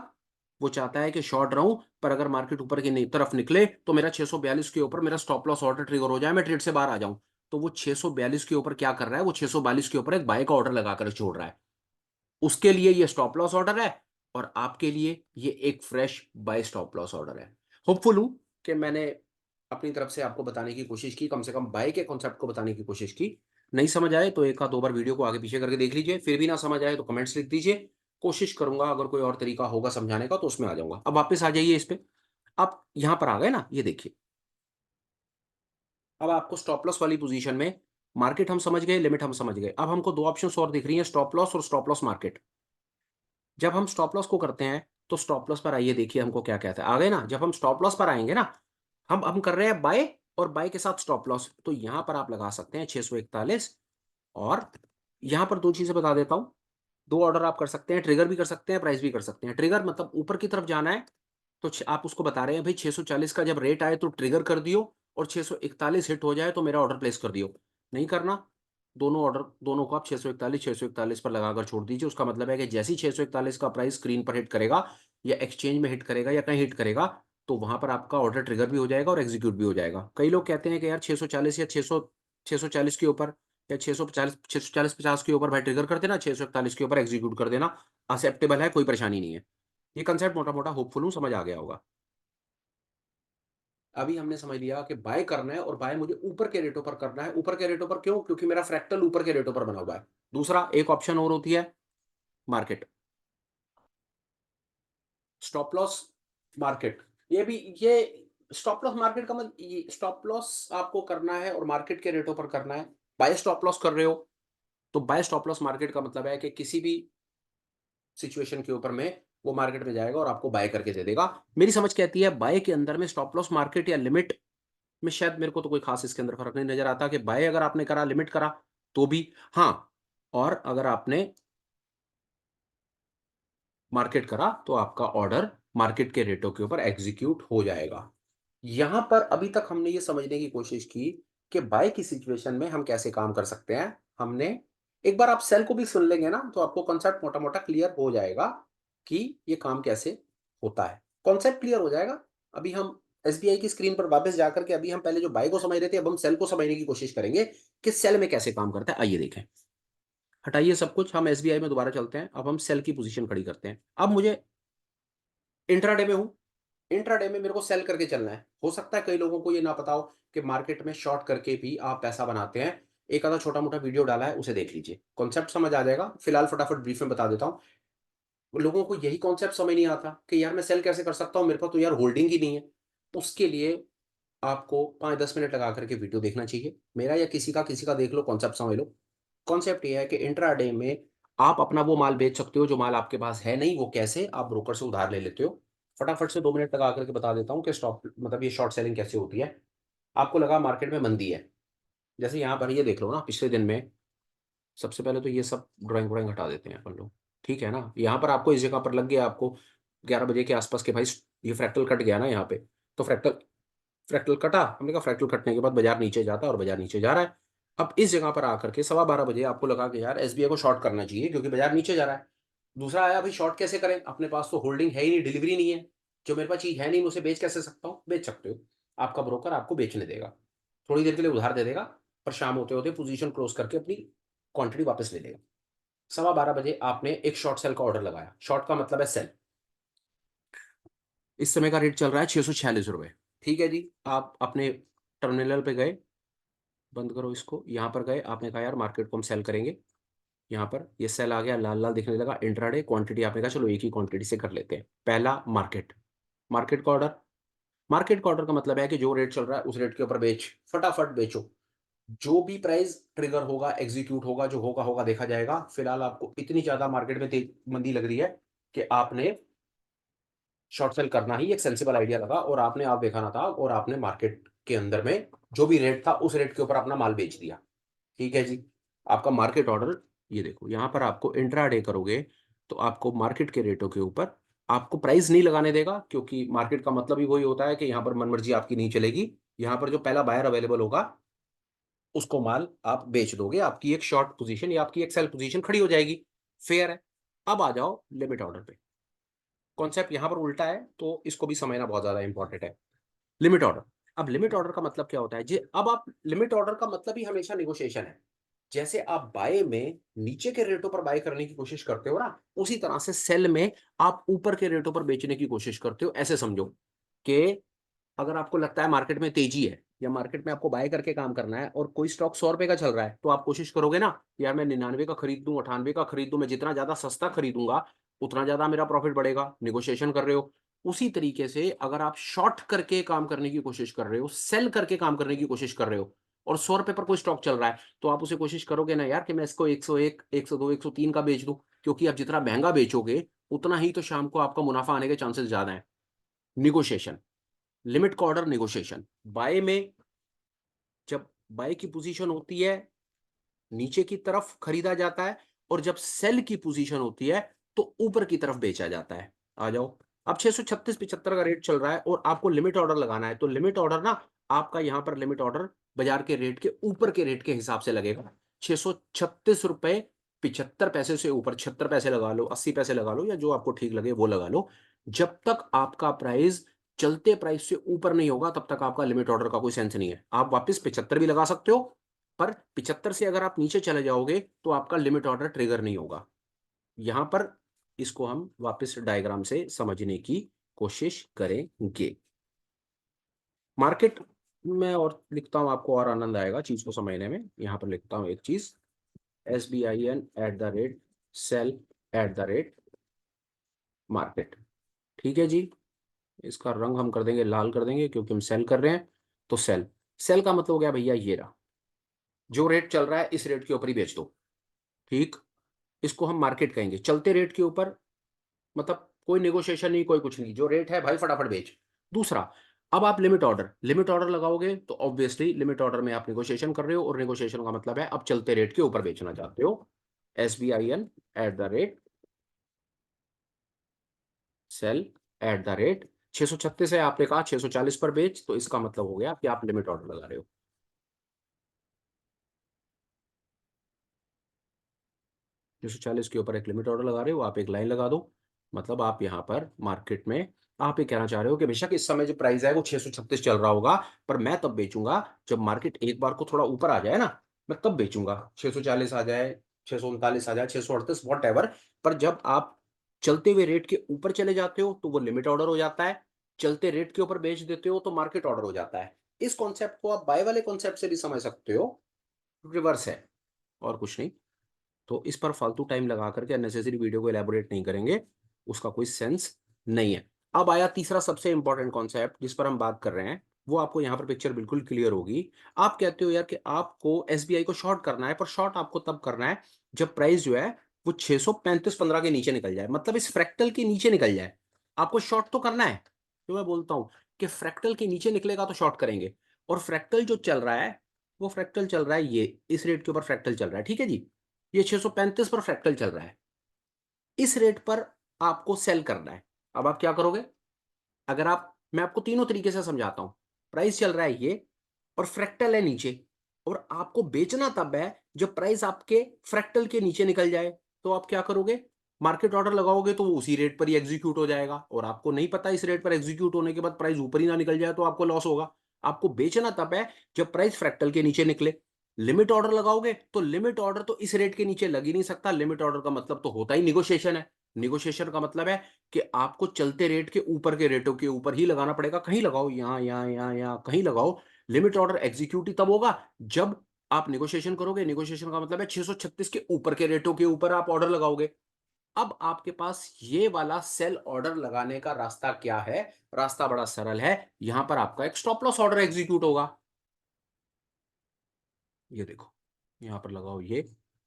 वो चाहता है कि शॉर्ट रहूं, पर अगर मार्केट ऊपर की तरफ निकले तो मेरा 642 के ऊपर मेरा स्टॉप लॉस ऑर्डर ट्रिगर हो जाए, मैं ट्रेड से बाहर आ जाऊं। तो वो 642 के ऊपर क्या कर रहा है? वो 642 के ऊपर एक बाय का ऑर्डर लगाकर छोड़ रहा है। उसके लिए ये स्टॉप लॉस ऑर्डर है, और आपके लिए ये एक fresh bye stop loss order है। होपफुल हूं कि मैंने अपनी तरफ से आपको बताने की कोशिश की, कम से कम बाय के कॉन्सेप्ट को बताने की कोशिश की। नहीं समझ आए तो एक आध दो बार वीडियो को आगे पीछे करके देख लीजिए, फिर भी ना समझ आए तो कमेंट्स लिख दीजिए। कोशिश करूंगा अगर कोई और तरीका होगा समझाने का तो उसमें आ जाऊंगा। अब वापस आ जाइए इस पे। आप यहां पर आ गए ना, ये देखिए। अब आपको स्टॉप लॉस वाली पोजीशन में मार्केट हम समझ गए, लिमिट हम समझ गए। अब हमको दो ऑप्शंस और दिख रही हैं, स्टॉप लॉस और स्टॉप लॉस मार्केट। जब हम स्टॉप लॉस को करते हैं तो स्टॉप लॉस पर आइए, देखिए हमको क्या कहता है। आ गए ना? जब हम स्टॉप लॉस पर आएंगे ना, हम कर रहे हैं बाय, और बाय के साथ स्टॉप लॉस। तो यहां पर आप लगा सकते हैं 641। और यहां पर दो चीजें बता देता हूं, दो ऑर्डर आप कर सकते हैं, ट्रिगर भी कर सकते हैं, प्राइस भी कर सकते हैं। ट्रिगर मतलब ऊपर की तरफ जाना है, तो आप उसको बता रहे हैं भाई 640 का जब रेट आए तो ट्रिगर कर दियो, और 641 हिट हो जाए तो मेरा ऑर्डर प्लेस कर दियो। नहीं करना, दोनों ऑर्डर, दोनों को आप 641 पर लगाकर छोड़ दीजिए। उसका मतलब है कि जैसे ही 641 का प्राइस स्क्रीन पर हिट करेगा, या एक्सचेंज में हिट करेगा, या कहीं हिट करेगा, तो वहां पर आपका ऑर्डर ट्रिगर भी हो जाएगा और एग्जीक्यूट भी हो जाएगा। कई लोग कहते हैं कि यार 640 या 640 के ऊपर, या 640 के ऊपर भाई ट्रिगर कर देना, 641 के ऊपर एग्जीक्यूट कर देना, एक्सेप्टेबल है, कोई परेशानी नहीं है। ये कंसेप्ट मोटा मोटा होपफुल हूं समझ आ गया होगा। अभी हमने समझ लिया कि बाय करना है, और बाय मुझे ऊपर के रेटों पर करना है। ऊपर के रेटों पर क्यों? क्योंकि मेरा फ्रैक्टल ऊपर के रेटों पर बना हुआ है। दूसरा एक ऑप्शन और होती है, मार्केट। स्टॉप लॉस मार्केट, ये भी, ये स्टॉप लॉस मार्केट का मतलब, स्टॉप लॉस आपको करना है और मार्केट के रेटों पर करना है। बाय स्टॉप लॉस कर रहे हो, तो बाय स्टॉप लॉस मार्केट का मतलब है कि किसी भी सिचुएशन के ऊपर में वो मार्केट में जाएगा और आपको बाय करके दे देगा। मेरी समझ कहती है बाय के अंदर में स्टॉप लॉस मार्केट या लिमिट में शायद मेरे को तो कोई खास इसके अंदर फर्क नहीं नजर आता, कि बाय अगर आपने करा, लिमिट करा, तो भी। हाँ, और अगर आपने मार्केट करा तो आपका ऑर्डर मार्केट के रेटों के ऊपर एग्जीक्यूट हो जाएगा। यहां पर अभी तक हमने ये समझने की कोशिश की कि बाय की सिचुएशन में हम कैसे काम कर सकते हैं। हमने, एक बार आप सेल को भी सुन लेंगे ना, तो आपको कॉन्सेप्ट मोटा मोटा क्लियर हो जाएगा कि ये काम कैसे होता है। कॉन्सेप्ट क्लियर हो जाएगा। अभी हम एसबीआई की स्क्रीन पर वापस जाकर के, अभी हम पहले जो बाय को समझ रहे थे, अब हम सेल को समझने की कोशिश करेंगे कि सेल में कैसे काम करता है। आइए देखें। हटाइए सब कुछ, हम एसबीआई में दोबारा चलते हैं। अब हम सेल की पोजीशन खड़ी करते हैं। अब मुझे इंट्राडे में हूं, इंट्राडे में मेरे को सेल करके चलना है। हो सकता है कई लोगों को ये ना पता हो कि मार्केट में शॉर्ट करके भी आप पैसा बनाते हैं। एक आधा छोटा मोटा वीडियो डाला है, उसे देख लीजिए, कॉन्सेप्ट समझ आ जाएगा। फिलहाल फटाफट ब्रीफ में बता देता हूं। लोगों को यही कॉन्सेप्ट समझ नहीं आता कि यार मैं सेल कैसे कर सकता हूं, मेरे पास तो यार होल्डिंग ही नहीं है। उसके लिए आपको 5-10 मिनट लगा करके वीडियो देखना चाहिए, मेरा या किसी का देख लो, कॉन्सेप्ट समझ लो। कॉन्सेप्ट ये है कि इंट्राडे में आप अपना वो माल बेच सकते हो जो माल आपके पास है नहीं। वो कैसे? आप ब्रोकर से उधार ले लेते हो। फटाफट से 2 मिनट लगा करके बता देता हूँ कि स्टॉप मतलब ये शॉर्ट सेलिंग कैसे होती है। आपको लगा मार्केट में मंदी है, जैसे यहाँ पर ये देख लो ना, पिछले दिन में, सबसे पहले तो ये सब ड्राइंग व्राइंग हटा देते हैं अपन लोग। ठीक है ना? यहाँ पर आपको इस जगह पर लग गया आपको 11 बजे के आसपास के भाई, ये फ्रैक्टल कट गया ना यहाँ पे। तो फ्रैक्टल फ्रैक्टल कटा, हमने कहा फ्रैक्टल कटने के बाद बाजार नीचे जाता है, और बाजार नीचे जा रहा है। अब इस जगह पर आकर के 12:15 बजे आपको लगा कि यार एसबीआई को शॉर्ट करना चाहिए क्योंकि बाजार नीचे जा रहा है। दूसरा आया, भाई शॉर्ट कैसे करें, अपने पास तो होल्डिंग है ही नहीं, डिलीवरी नहीं है। जो मेरे पास चीज है नहीं, मैं उसे बेच कैसे सकता हूँ? बेच सकते हो, आपका ब्रोकर आपको बेचने देगा, थोड़ी देर के लिए उधार दे देगा, पर शाम होते होते पोजीशन क्लोज करके अपनी क्वांटिटी वापस ले लेगा। 12:15 बजे आपने एक शॉर्ट सेल का ऑर्डर लगाया। शॉर्ट का मतलब है सेल। इस समय का रेट चल रहा है 646 रुपए। ठीक है जी, आप अपने टर्मिनल पे गए, बंद करो इसको, यहाँ पर गए, आपने कहा यार मार्केट को हम सेल करेंगे। यहाँ पर ये सेल आ गया, लाल लाल दिखने लगा, इंट्राडे क्वांटिटी आपने कहा चलो एक ही क्वांटिटी से कर लेते हैं। पहला मार्केट, मार्केट का ऑर्डर मार्केट का ऑर्डर का मतलब है कि जो रेट चल रहा है उस रेट के ऊपर बेच, फटाफट बेचो। जो भी प्राइस ट्रिगर होगा, एग्जीक्यूट होगा, जो होगा होगा देखा जाएगा। फिलहाल आपको इतनी ज्यादा मार्केट में तेज मंदी लग रही है कि आपने शॉर्ट सेल करना ही एक सेंसिबल आइडिया लगा, और आपने आप देखा ना था, और आपने मार्केट के अंदर में जो भी रेट था उस रेट के ऊपर अपना माल बेच दिया। ठीक है जी। आपका मार्केट ऑर्डर, ये देखो यहां पर आपको इंट्राडे करोगे तो आपको मार्केट के रेटों के ऊपर आपको प्राइस नहीं लगाने देगा, क्योंकि मार्केट का मतलब ही वही होता है कि यहां पर मनमर्जी आपकी नहीं चलेगी। यहां पर जो पहला बायर अवेलेबल होगा उसको माल आप बेच दोगे, आपकी एक शॉर्ट पोजीशन या आपकी एक सेल पोजीशन खड़ी हो जाएगी। फेयर है। अब आ जाओ लिमिट ऑर्डर पे। कॉन्सेप्ट यहां पर उल्टा है, तो इसको भी समझना बहुत ज्यादा इंपॉर्टेंट है। Limit order. अब लिमिट ऑर्डर का मतलब क्या होता है जी? अब आप लिमिट ऑर्डर का मतलब ही हमेशा निगोशिएशन है। जैसे आप बाय में नीचे के रेटों पर बाय करने की कोशिश करते हो ना, उसी तरह से सेल में आप ऊपर के रेटों पर बेचने की कोशिश करते हो। ऐसे समझो कि अगर आपको लगता है मार्केट में तेजी है, या मार्केट में आपको बाय करके काम करना है, और कोई स्टॉक 100 रुपए का चल रहा है, तो आप कोशिश करोगे ना, यार मैं 99 का खरीद दूं, 98 का खरीद दूं, मैं जितना ज्यादा सस्ता खरीदूंगा उतना ज्यादा मेरा प्रॉफिट बढ़ेगा। निगोशिएशन कर रहे हो। उसी तरीके से अगर आप शॉर्ट करके काम करने की कोशिश कर रहे हो, सेल करके काम करने की कोशिश कर रहे हो, और 100 रुपए पर कोई स्टॉक चल रहा है, तो आप उसे कोशिश करोगे ना यार कि मैं इसको 101, 102, 103 का बेच दूं, क्योंकि आप जितना महंगा बेचोगे उतना ही तो शाम को आपका मुनाफा आने के चांसेस ज्यादा है। निगोशिएशन। लिमिट का ऑर्डर निगोशिएशन। बाय में जब बाय की पोजीशन होती है, नीचे की तरफ खरीदा जाता है, और जब सेल की पोजीशन होती है तो ऊपर की तरफ बेचा जाता है। आ जाओ। अब 636.75 का रेट चल रहा है और आपको लिमिट ऑर्डर लगाना है, तो लिमिट ऑर्डर ना आपका यहां पर लिमिट ऑर्डर बाजार के रेट के ऊपर के रेट के हिसाब से लगेगा। 636 रुपए 75 पैसे से ऊपर, 76 पैसे लगा लो, 80 पैसे लगा लो, या जो आपको ठीक लगे वो लगा लो। जब तक आपका प्राइस चलते प्राइस से ऊपर नहीं होगा तब तक आपका लिमिट ऑर्डर का कोई सेंस नहीं है। आप वापस 75 भी लगा सकते हो, पर 75 से अगर आप नीचे चले जाओगे तो आपका लिमिट ऑर्डर ट्रिगर नहीं होगा। यहां पर इसको हम वापस डायग्राम से समझने की कोशिश करेंगे। मार्केट में और लिखता हूं, आपको और आनंद आएगा चीज को समझने में। यहां पर लिखता हूं एक चीज, SBIN @sell @मार्केट। ठीक है जी। इसका रंग हम कर देंगे लाल कर देंगे, क्योंकि हम सेल कर रहे हैं। तो सेल, सेल का मतलब हो गया भैया ये रहा, जो रेट चल रहा है इस रेट के ऊपर ही बेच दो। ठीक। इसको हम मार्केट कहेंगे, चलते रेट के ऊपर, मतलब कोई नेगोशिएशन नहीं, कोई कुछ नहीं, जो रेट है भाई फटाफट बेच। दूसरा, अब आप लिमिट ऑर्डर लगाओगे तो ऑब्वियसली लिमिट ऑर्डर में आप नेगोशिएशन कर रहे हो, और नेगोशिएशन का मतलब है अब चलते रेट के ऊपर बेचना चाहते हो। SBIN सेल @ 636 है, आपने कहा 640 पर बेच, तो इसका मतलब हो गया कि आप लिमिट ऑर्डर लगा रहे हो। 640 के ऊपर एक लिमिट ऑर्डर लगा रहे हो, आप एक लाइन लगा दो। मतलब आप यहाँ पर मार्केट में आप ये कहना चाह रहे हो कि बेशक इस समय जो प्राइस है वो 636 चल रहा होगा, पर मैं तब बेचूंगा जब मार्केट एक बार को थोड़ा ऊपर आ जाए ना, मैं तब बेचूंगा। 640 आ जाए, 639 आ जाए, 638, वॉट एवर। पर जब आप चलते हुए रेट के ऊपर चले जाते हो तो वो लिमिट ऑर्डर हो जाता है, चलते रेट के ऊपर बेच देते हो तो मार्केट ऑर्डर हो जाता है। इस कॉन्सेप्ट को आप बाय वाले कॉन्सेप्ट से भी समझ सकते हो, रिवर्स है और कुछ नहीं। तो इस पर फालतू टाइम लगा करके अननेसेसरी वीडियो को एलैबोरेट नहीं करेंगे, उसका कोई सेंस नहीं है। अब आया तीसरा सबसे इंपॉर्टेंट कॉन्सेप्ट जिस पर हम बात कर रहे हैं, वो आपको यहाँ पर पिक्चर बिल्कुल क्लियर होगी। आप कहते हो यार कि आपको SBI को शॉर्ट करना है, पर शॉर्ट आपको तब करना है जब प्राइस जो है वो 635.15 के नीचे निकल जाए, मतलब इस फ्रैक्टल के नीचे निकल जाए। आपको शॉर्ट तो करना है। तो मैं बोलता हूं कि फ्रैक्टल के नीचे निकलेगा तो शॉर्ट करेंगे। और फ्रैक्टल जो चल रहा है, वो फ्रैक्टल चल रहा है, ये इस रेट के ऊपर फ्रैक्टल चल रहा है। ठीक है जी। ये 635 पर फ्रैक्टल चल रहा है। इस रेट पर आपको सेल करना है। अब आप क्या करोगे? अगर आप, मैं आपको तीनों तरीके से समझाता हूं। प्राइस चल रहा है ये, और फ्रैक्टल है नीचे, और आपको बेचना तब है जब प्राइस आपके फ्रैक्टल के नीचे निकल जाए। तो आप क्या करोगे? मार्केट ऑर्डर लगाओगे तो वो उसी रेट पर ही एग्जीक्यूट हो जाएगा, और आपको नहीं पता इस रेट पर एग्जीक्यूट होने के बाद प्राइस ऊपर ही ना निकल जाए तो आपको लॉस होगा। आपको बेचना तब है जब प्राइस फ्रैक्टल के नीचे निकले। लिमिट ऑर्डर लगाओगे तो लिमिट ऑर्डर तो इस रेट के नीचे लग ही नहीं सकता। लिमिट ऑर्डर का मतलब तो होता ही निगोशिएशन है। निगोशिएशन का मतलब है कि आपको चलते रेट के ऊपर के रेटों के ऊपर ही लगाना पड़ेगा। कहीं लगाओ, यहाँ यहाँ यहाँ यहाँ कहीं लगाओ, लिमिट ऑर्डर एग्जीक्यूट ही तब होगा जब आप निगोशिएशन करोगे। निगोशिएशन का मतलब है 636 के ऊपर के रेटों के ऊपर आप ऑर्डर लगाओगे। अब आपके पास ये वाला सेल ऑर्डर लगाने का रास्ता क्या है? रास्ता बड़ा सरल है। यहां पर आपका एक स्टॉप लॉस ऑर्डर एग्जीक्यूट होगा। ये देखो, यहां पर लगाओ ये,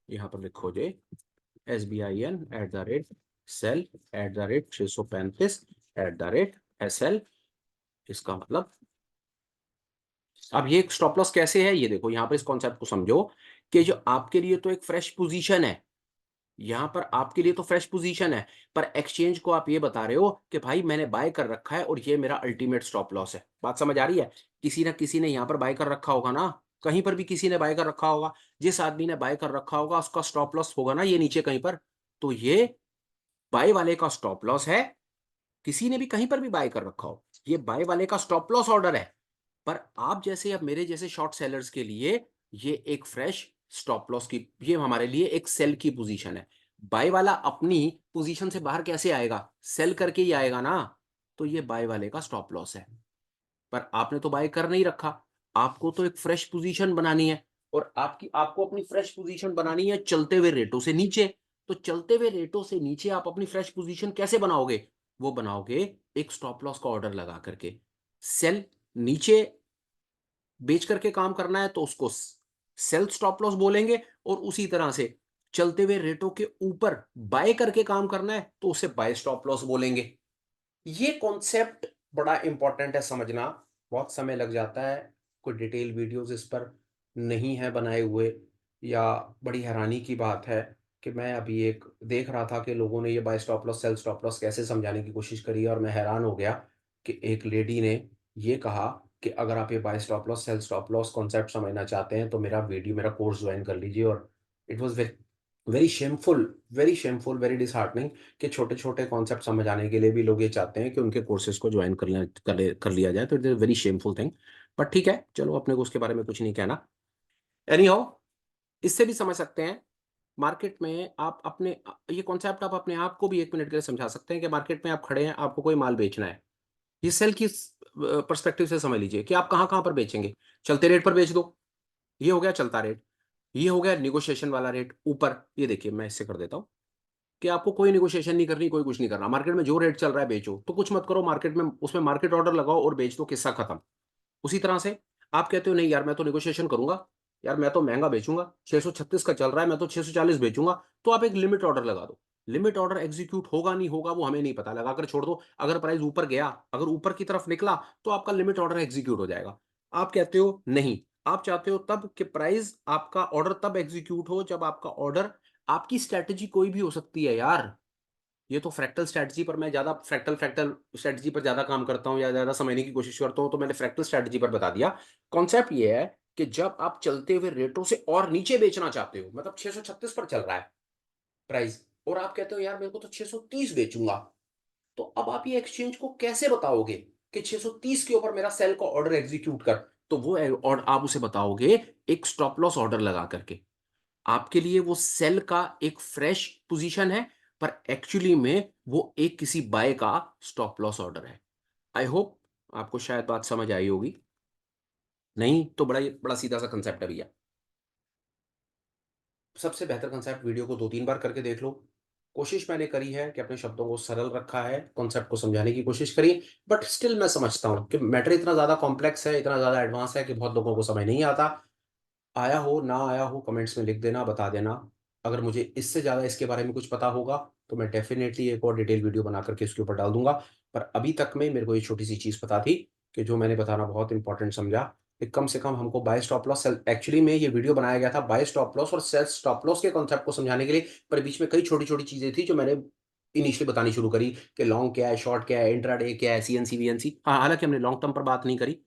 यहां पर लिखो जे SBIN @सेल @635 SL। इसका मतलब अब ये स्टॉप लॉस कैसे है ये देखो, यहां पर इस कॉन्सेप्ट को समझो कि जो आपके लिए तो एक फ्रेश पोजीशन है, यहां पर आपके लिए तो फ्रेश पोजीशन है, पर एक्सचेंज को आप ये बता रहे हो कि भाई मैंने बाय कर रखा है और ये मेरा अल्टीमेट स्टॉप लॉस है। बात समझ आ रही है? किसी ना किसी ने यहां पर बाय कर रखा होगा ना, कहीं पर भी किसी ने बाय कर रखा होगा। जिस आदमी ने बाय कर रखा होगा उसका स्टॉप लॉस होगा ना ये नीचे कहीं पर। तो ये बाय वाले का स्टॉप लॉस है, किसी ने भी कहीं पर भी बाय कर रखा हो, ये बाय वाले का स्टॉप लॉस ऑर्डर है। पर आप जैसे, अब मेरे जैसे शॉर्ट सेलर्स के लिए ये एक फ्रेश स्टॉप लॉस की, ये हमारे लिए एक सेल की पोजीशन है। बाय वाला अपनी पोजीशन से बाहर कैसे आएगा? सेल करके ही आएगा ना। तो ये बाय वाले का स्टॉप लॉस है। पर आपने तो बाय कर नहीं रखा, आपको तो एक फ्रेश पोजीशन बनानी है, और आपको अपनी फ्रेश पोजीशन बनानी है चलते हुए रेटों से नीचे। तो चलते हुए रेटों से नीचे आप अपनी फ्रेश पोजीशन कैसे बनाओगे? वो बनाओगे एक स्टॉप लॉस का ऑर्डर लगा करके। सेल नीचे बेच करके काम करना है तो उसको सेल स्टॉप लॉस बोलेंगे, और उसी तरह से चलते हुए रेटों के ऊपर बाय करके काम करना है तो उसे बाय स्टॉप लॉस बोलेंगे। ये कॉन्सेप्ट बड़ा इंपॉर्टेंट है समझना। बहुत समय लग जाता है, कोई डिटेल वीडियोस इस पर नहीं है बनाए हुए, या बड़ी हैरानी की बात है कि मैं अभी एक देख रहा था कि लोगों ने ये buy stop loss sell stop loss कैसे समझाने की कोशिश करी है, और मैं हैरान हो गया कि एक लेडी ने ये कहा कि अगर आप ये buy stop loss sell stop loss concept समझना चाहते हैं तो मेरा कोर्स ज्वाइन कर लीजिए। और it was very very shameful, very shameful, very disheartening कि छोटे-छोटे कॉन्सेप्ट समझ आने के लिए भी लोग ये चाहते हैं कि उनके कोर्सेज़ को जॉइन कर लिया जाए। तो it is a very shameful thing. But ठीक है, चलो अपने को उसके बारे में कुछ नहीं कहना। एनी हाउ, इससे भी समझ सकते हैं, मार्केट में आप ये कॉन्सेप्ट आप अपने आप को भी 1 मिनट के लिए समझा सकते हैं कि मार्केट में आप खड़े हैं, आपको कोई माल बेचना है। ये सेल की पर्सपेक्टिव से समझ लीजिए कि आप कहाँ-कहाँ पर बेचेंगे। चलते रेट पर बेच दो, ये हो गया चलता रेट। ये हो गया नेगोशिएशन वाला रेट ऊपर। ये देखिए मैं इससे कर देता हूँ कि आपको कोई नेगोशिएशन नहीं करनी, कोई कुछ नहीं करना। मार्केट में जो रेट चल रहा है बेचो, तो कुछ मत करो मार्केट में, उसमें मार्केट ऑर्डर लगाओ और बेच दो, किस्सा खत्म। उसी तरह से आप कहते हो नहीं यार मैं तो नेगोशिएशन करूँगा, यार मैं तो महँगा बेचूँगा, 636 का चल रहा है, मैं तो 640 बेचूँगा, तो आप एक लिमिट ऑर्डर लगा दो। लिमिट ऑर्डर एग्ज़ीक्यूट होगा नहीं होगा वो हमें नहीं पता, लगाकर छोड़ दो। अगर प्राइस ऊपर गया, अगर ऊपर की तरफ निकला, तो आपका लिमिट ऑर्डर एग्ज़ीक्यूट हो जाएगा। आप कहते हो नहीं, आप चाहते हो तब कि प्राइस आपका ऑर्डर तब एग्ज़ीक्यूट हो जब आपका ऑर्डर, आपकी स्ट्रैटेजी कोई भी हो सकती है यार। ये तो फ्रैक्टल स्ट्रैटेजी पर मैं ज़्यादा फ्रैक्टल फ्रैक्टल स्ट्रैटेजी पर ज़्यादा काम करता हूँ या ज़्यादा समझने की कोशिश करता हूँ, तो मैंने फ्रैक्टल स्ट्रैटेजी पर बता दिया। कॉन्सेप्ट ये है कि जब आप चलते हुए रेटों से और नीचे बेचना चाहते हो, मतलब 636 पर चल रहा है प्राइस, और आप कहते हो यार मेरे को तो 630 बेचूँगा, तो अब आप ये एक्सचेंज को कैसे बताओगे कि 630 के ऊपर मेरा सेल का ऑर्डर एग्ज़ीक्यूट कर? तो वो और आप उसे बताओगे एक स्टॉप लॉस ऑर्डर लगा करके। आपके लिए वो सेल का एक फ्रेश पोजीशन है, पर एक्चुअली में वो एक किसी बाय का स्टॉप लॉस ऑर्डर है। आई होप आपको शायद बात समझ आई होगी। नहीं तो बड़ा सीधा सा कंसेप्ट है भैया। सबसे बेहतर कंसेप्ट वीडियो को 2-3 बार करके देख लो। कोशिश मैंने करी है कि अपने शब्दों को सरल रखा है, कॉन्सेप्ट को समझाने की कोशिश करी, बट स्टिल मैं समझता हूँ कि मैटर इतना ज़्यादा कॉम्प्लेक्स है, इतना ज़्यादा एडवांस है कि बहुत लोगों को समझ नहीं आता। आया हो, ना आया हो, कमेंट्स में लिख देना, बता देना। अगर मुझे इससे ज़्यादा इसके बारे में कुछ पता होगा, तो मैं डेफ़िनेटली एक और डिटेल वीडियो बना कर के इसके ऊपर डाल दूँगा। पर अभी तक में मेरे को ये छोटी-सी चीज़ पता थी कि जो मैंने बताना बहुत इम्पोर्टेंट समझा कि कम से कम हमको buy stop loss sell, actually में ये वीडियो बनाया गया था बाय स्टॉप लॉस और सेल स्टॉप लॉस के कॉन्सेप्ट को समझाने के लिए, पर बीच में कई छोटी-छोटी चीज़ें थी जो मैंने इनिशियली बतानी शुरू करी कि लॉन्ग क्या है, शॉर्ट क्या है, इंट्राडे क्या है, सीएनसी, वीएनसी। हाँ, हालाँकि हमने लॉन्ग टर्म पर बात नहीं करी।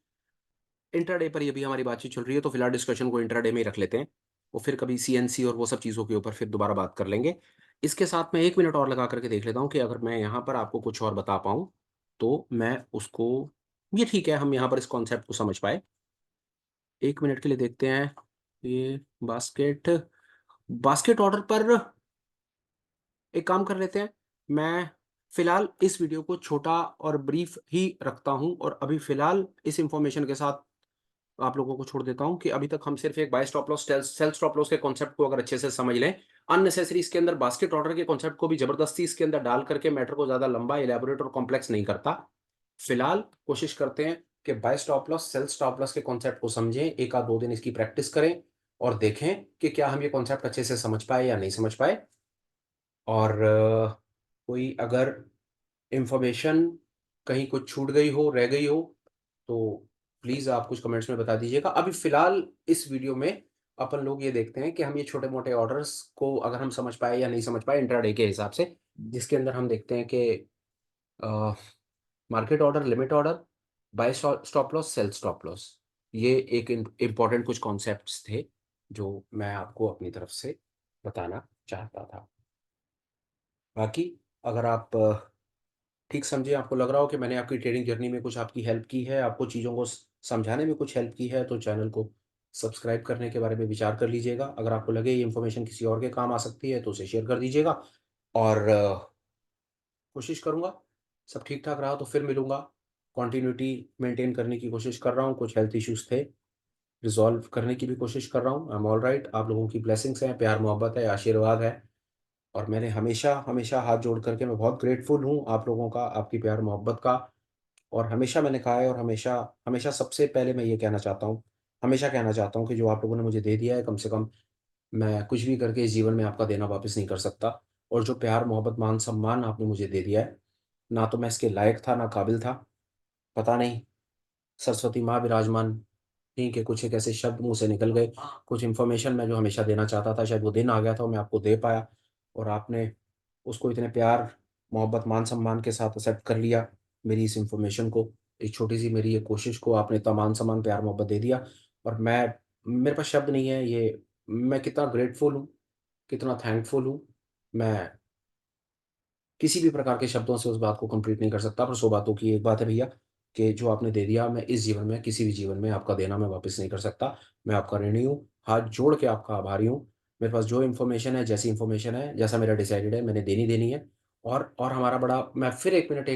इंट्राडे पर ही अभी हमारी बातचीत चल रही है, तो फिलहाल डिस्कशन को इंट्राडे में ही रख लेते हैं। और फिर कभी सीएनसी और वो सब चीज़ों के ऊपर फिर दोबारा बात कर लेंगे। इसके साथ मैं 1 मिनट और लगा कर के देख लेता हूँ कि अगर मैं यहाँ पर आपको कुछ और बता पाऊँ, तो मैं उसको, ये ठीक है, हम यहाँ पर इस कॉन्सेप्ट को समझ पाए। 1 मिनट के लिए देखते हैं। ये बास्केट बास्केट ऑर्डर पर एक काम कर लेते हैं। मैं फिलहाल इस वीडियो को छोटा और ब्रीफ ही रखता हूँ, और अभी फिलहाल इस इन्फॉर्मेशन के साथ आप लोगों को छोड़ देता हूँ कि अभी तक हम सिर्फ एक buy stop loss, sell stop loss के कॉन्सेप्ट को अगर अच्छे से समझ लें, अननेसेसरी इसके अंदर बास्केट ऑर्डर के कॉन्सेप्ट को भी जबरदस्ती इसके अंदर डाल करके मैटर को ज़्यादा लंबा, इलैबोरेट और कॉम्प्लेक्स नहीं करता। फिलहाल कोशिश करते हैं कि buy stop loss, sell stop loss के कॉन्सेप्ट को समझें, 1 आध 2 दिन इसकी प्रैक्टिस करें और देखें कि क्या हम ये कॉन्सेप्ट अच्छे से समझ पाए या नहीं समझ पाए। और कोई अगर इन्फॉर्मेशन कहीं कुछ छूट गई हो, रह गई हो, तो प्लीज़ आप कुछ कमेंट्स में बता दीजिएगा। अभी फ़िलहाल इस वीडियो में अपन लोग ये देखते हैं कि हम ये छोटे-मोटे ऑर्डर्स को अगर हम समझ पाए या नहीं समझ पाए इंट्राडे के हिसाब से, जिसके अंदर हम देखते हैं कि अ, market order, limit order, buy stop loss, sell stop loss. ये एक इम्पोर्टेंट कुछ कॉन्सेप्ट्स थे, जो मैं आपको अपनी तरफ से बताना चाहता था। बाकी अगर आप ठीक समझे, आपको लग रहा हो कि मैंने आपकी ट्रेडिंग जर्नी में कुछ आपकी हेल्प की है, आपको चीज़ों को समझाने में कुछ हेल्प की है, तो चैनल को सब्सक्राइब करने के बारे में विचार कर लीजिएगा। अगर आपको लगे ये इन्फॉर्मेशन किसी और के काम आ सकती है, तो उसे शेयर कर दीजिएगा और कोशिश करूँगा, सब ठीक-ठाक रहा तो फिर मिलूँगा। कंटिन्यूटी मेंटेन करने की कोशिश कर रहा हूँ, कुछ हेल्थ इश्यूज़ थे, रिज़ॉल्व करने की भी कोशिश कर रहा हूँ। I am all right. आप लोगों की ब्लेसिंग्स हैं, प्यार-मोहब्बत है, आशीर्वाद है। और मैंने हमेशा हाथ जोड़ कर के मैं बहुत ग्रेटफुल हूँ आप लोगों का, आपकी प्यार-मोहब्बत का। और हमेशा मैंने कहा है और हमेशा हमेशा सबसे पहले मैं ये कहना चाहता हूँ, हमेशा कहना चाहता हूँ कि जो आप लोगों ने मुझे दे दिया है, कम से कम मैं कुछ भी करके इस जीवन में आपका देना वापस नहीं कर सकता। और जो प्यार, मोहब्बत, मान-सम्मान आपने मुझे दे दिया है, ना तो मैं इसके लायक था, ना काबिल था। पता नहीं सरस्वती माँ विराजमान थीं कि कुछ एक ऐसे शब्द मुँह से निकल गए, कुछ इन्फॉर्मेशन मैं जो हमेशा देना चाहता था, शायद वो दिन आ गया था और मैं आपको दे पाया और आपने उसको इतने प्यार, मोहब्बत, मान-सम्मान के साथ एक्सेप्ट कर लिया, मेरी इस इन्फॉर्मेशन को, एक छोटी-सी मेरी ये कोशिश को आपने इतना मान-सम्मान, प्यार, मोहब्बत दे दिया और मेरे पास शब्द नहीं है ये मैं कितना ग्रेटफुल हूँ, कितना थैंकफुल हूँ। मैं किसी भी प्रकार के शब्दों से उस बात को कंप्लीट नहीं कर सकता, पर 100 बातों की एक बात है भैया कि जो आपने दे दिया, मैं इस जीवन में, किसी भी जीवन में आपका देना मैं वापस नहीं कर सकता। मैं आपका ऋणी हूँ, हाथ जोड़ के आपका आभारी हूँ। मेरे पास जो इन्फॉर्मेशन है, जैसी इन्फॉर्मेशन है, जैसा मेरा डिसाइडेड है, मैंने देनी है। और हमारा बड़ा मैं फिर 1 मिनट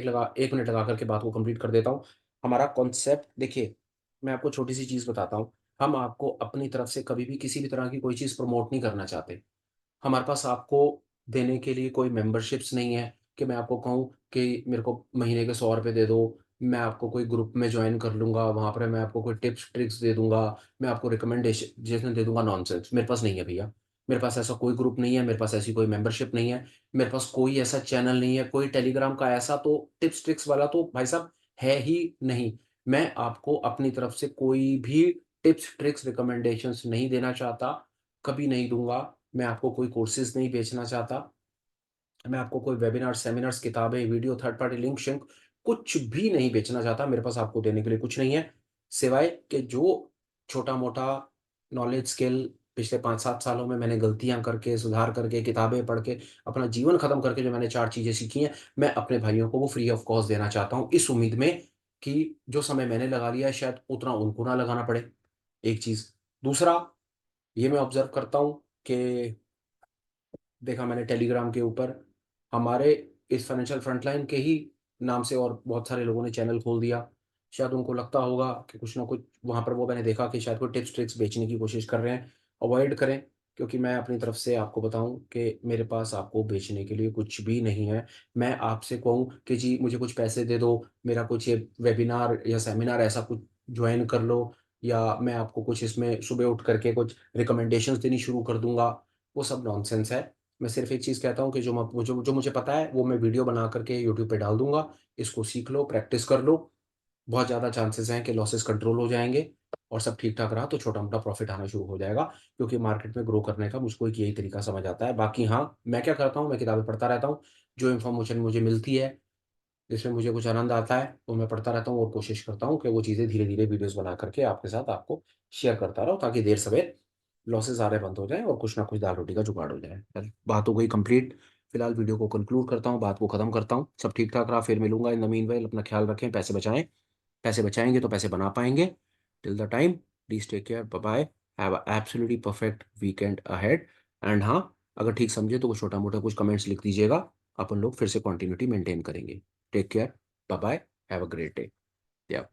लगा कर के बात को कंप्लीट कर देता हूँ। हमारा कॉन्सेप्ट देखिए, मैं आपको छोटी-सी चीज़ बताता हूँ। हम आपको अपनी तरफ से कभी भी किसी भी तरह की कोई चीज़ प्रमोट नहीं करना चाहते। हमारे पास आपको देने के लिए कोई मेंबरशिप्स नहीं है कि मैं आपको कहूँ कि मेरे को महीने के ₹100 दे दो, मैं आपको कोई ग्रुप में जॉइन कर लूँगा, वहाँ पर मैं आपको कोई टिप्स, ट्रिक्स दे दूँगा, मैं आपको रिकमेंडेशन दे दूँगा, नॉनसेंस। मेरे पास नहीं है भैया। मेरे पास ऐसा कोई ग्रुप नहीं है, मेरे पास ऐसी कोई मेंबरशिप नहीं है, मेरे पास कोई ऐसा चैनल नहीं है, कोई टेलीग्राम का ऐसा तो टिप्स, ट्रिक्स वाला तो भाई साहब है ही नहीं। मैं आपको अपनी तरफ से कोई भी टिप्स, ट्रिक्स, रिकमेंडेशंस नहीं देना चाहता, कभी नहीं दूँगा। मैं आपको कोई कोर्सेज़ नहीं बेचना चाहता। मैं आपको कोई वेबिनार, सेमिनार्स, किताबें, video, third party link shrink कुछ भी नहीं बेचना चाहता। मेरे पास आपको देने के लिए कुछ नहीं है, सिवाय कि जो छोटा-मोटा नॉलेज स्किल पिछले 5-7 सालों में मैंने गलतियाँ करके, सुधार करके, किताबें पढ़ के, अपना जीवन खत्म करके जो मैंने 4 चीज़ें सीखी हैं, मैं अपने भाइयों को वो फ्री ऑफ कॉस्ट देना चाहता हूँ, इस उम्मीद में कि जो समय मैंने लगा लिया है, शायद उतना उनको ना लगाना पड़े, एक चीज़। दूसरा, ये मैं ऑब्ज़र्व करता हूँ कि देखा मैंने टेलीग्राम के ऊपर हमारे इस फाइनेंशियल फ्रंटलाइन के ही नाम से और बहुत सारे लोगों ने चैनल खोल दिया। शायद उनको लगता होगा कि कुछ ना कुछ वहाँ पर वो मैंने देखा कि शायद कोई टिप्स ट्रिक्स बेचने की कोशिश कर रहे हैं। अवॉइड करें क्योंकि मैं अपनी तरफ से आपको बताऊँ कि मेरे पास आपको बेचने के लिए कुछ भी नहीं है। मैं आपसे कहूँ कि जी मुझे कुछ पैसे दे दो, मेरा कुछ ये वेबिनार या सेमिनार ऐसा कुछ जॉइन कर लो या मैं आपको कुछ इसमें सुबह उठ करके कुछ रिकमेंडेशंस देनी शुरू कर दूँगा, वो सब नॉनसेंस है। मैं सिर्फ़ एक चीज़ कहता हूँ कि जो मुझे पता है वो मैं वीडियो बना कर के यूट्यूब पे डाल दूँगा। इसको सीख लो, प्रैक्टिस कर लो। बहुत ज़्यादा चांसेज़ हैं कि लॉसेस कंट्रोल हो जाएँगे और सब ठीक-ठाक रहा तो छोटा-मोटा प्रॉफ़िट आना शुरू हो जाएगा क्योंकि मार्केट में ग्रो करने का मुझको एक यही तरीका समझ आता है। बाकी हाँ, मैं क्या करता हूँ, मैं किताबें पढ़ता रहता हूँ। जो इन्फॉर्मेशन मुझे मिलती है, जिसमें मुझे कुछ आनंद आता है, वो मैं पढ़ता रहता हूँ और कोशिश करता हूँ कि वो चीज़ें धीरे-धीरे वीडियोज़ बना करके आपके साथ आपको शेयर करता रहूँ ताकि देर-सवेर लॉसेस आ रहे बंद हो जाएँ और कुछ ना कुछ दाल-रोटी का जुगाड़ हो जाए। चल बात हो गई कंप्लीट, फिलहाल वीडियो को कंक्लूड करता हूँ, बात को खत्म करता हूँ। सब ठीक-ठाक रहा, फिर मिलूँगा इन द मीनव्हाइल अपना ख्याल रखें, पैसे बचाएँ, पैसे बचाएँगे तो पैसे बना पाएँगे। Till the time please take care, bye bye, have a absolutely perfect weekend ahead and हाँ, अगर ठीक समझे तो कुछ छोटा-मोटा कुछ कमेंट्स लिख दीजिएगा, अपन लोग फिर से कंटिन्यूटी मेंटेन करेंगे। Take care, bye bye, have a great day. या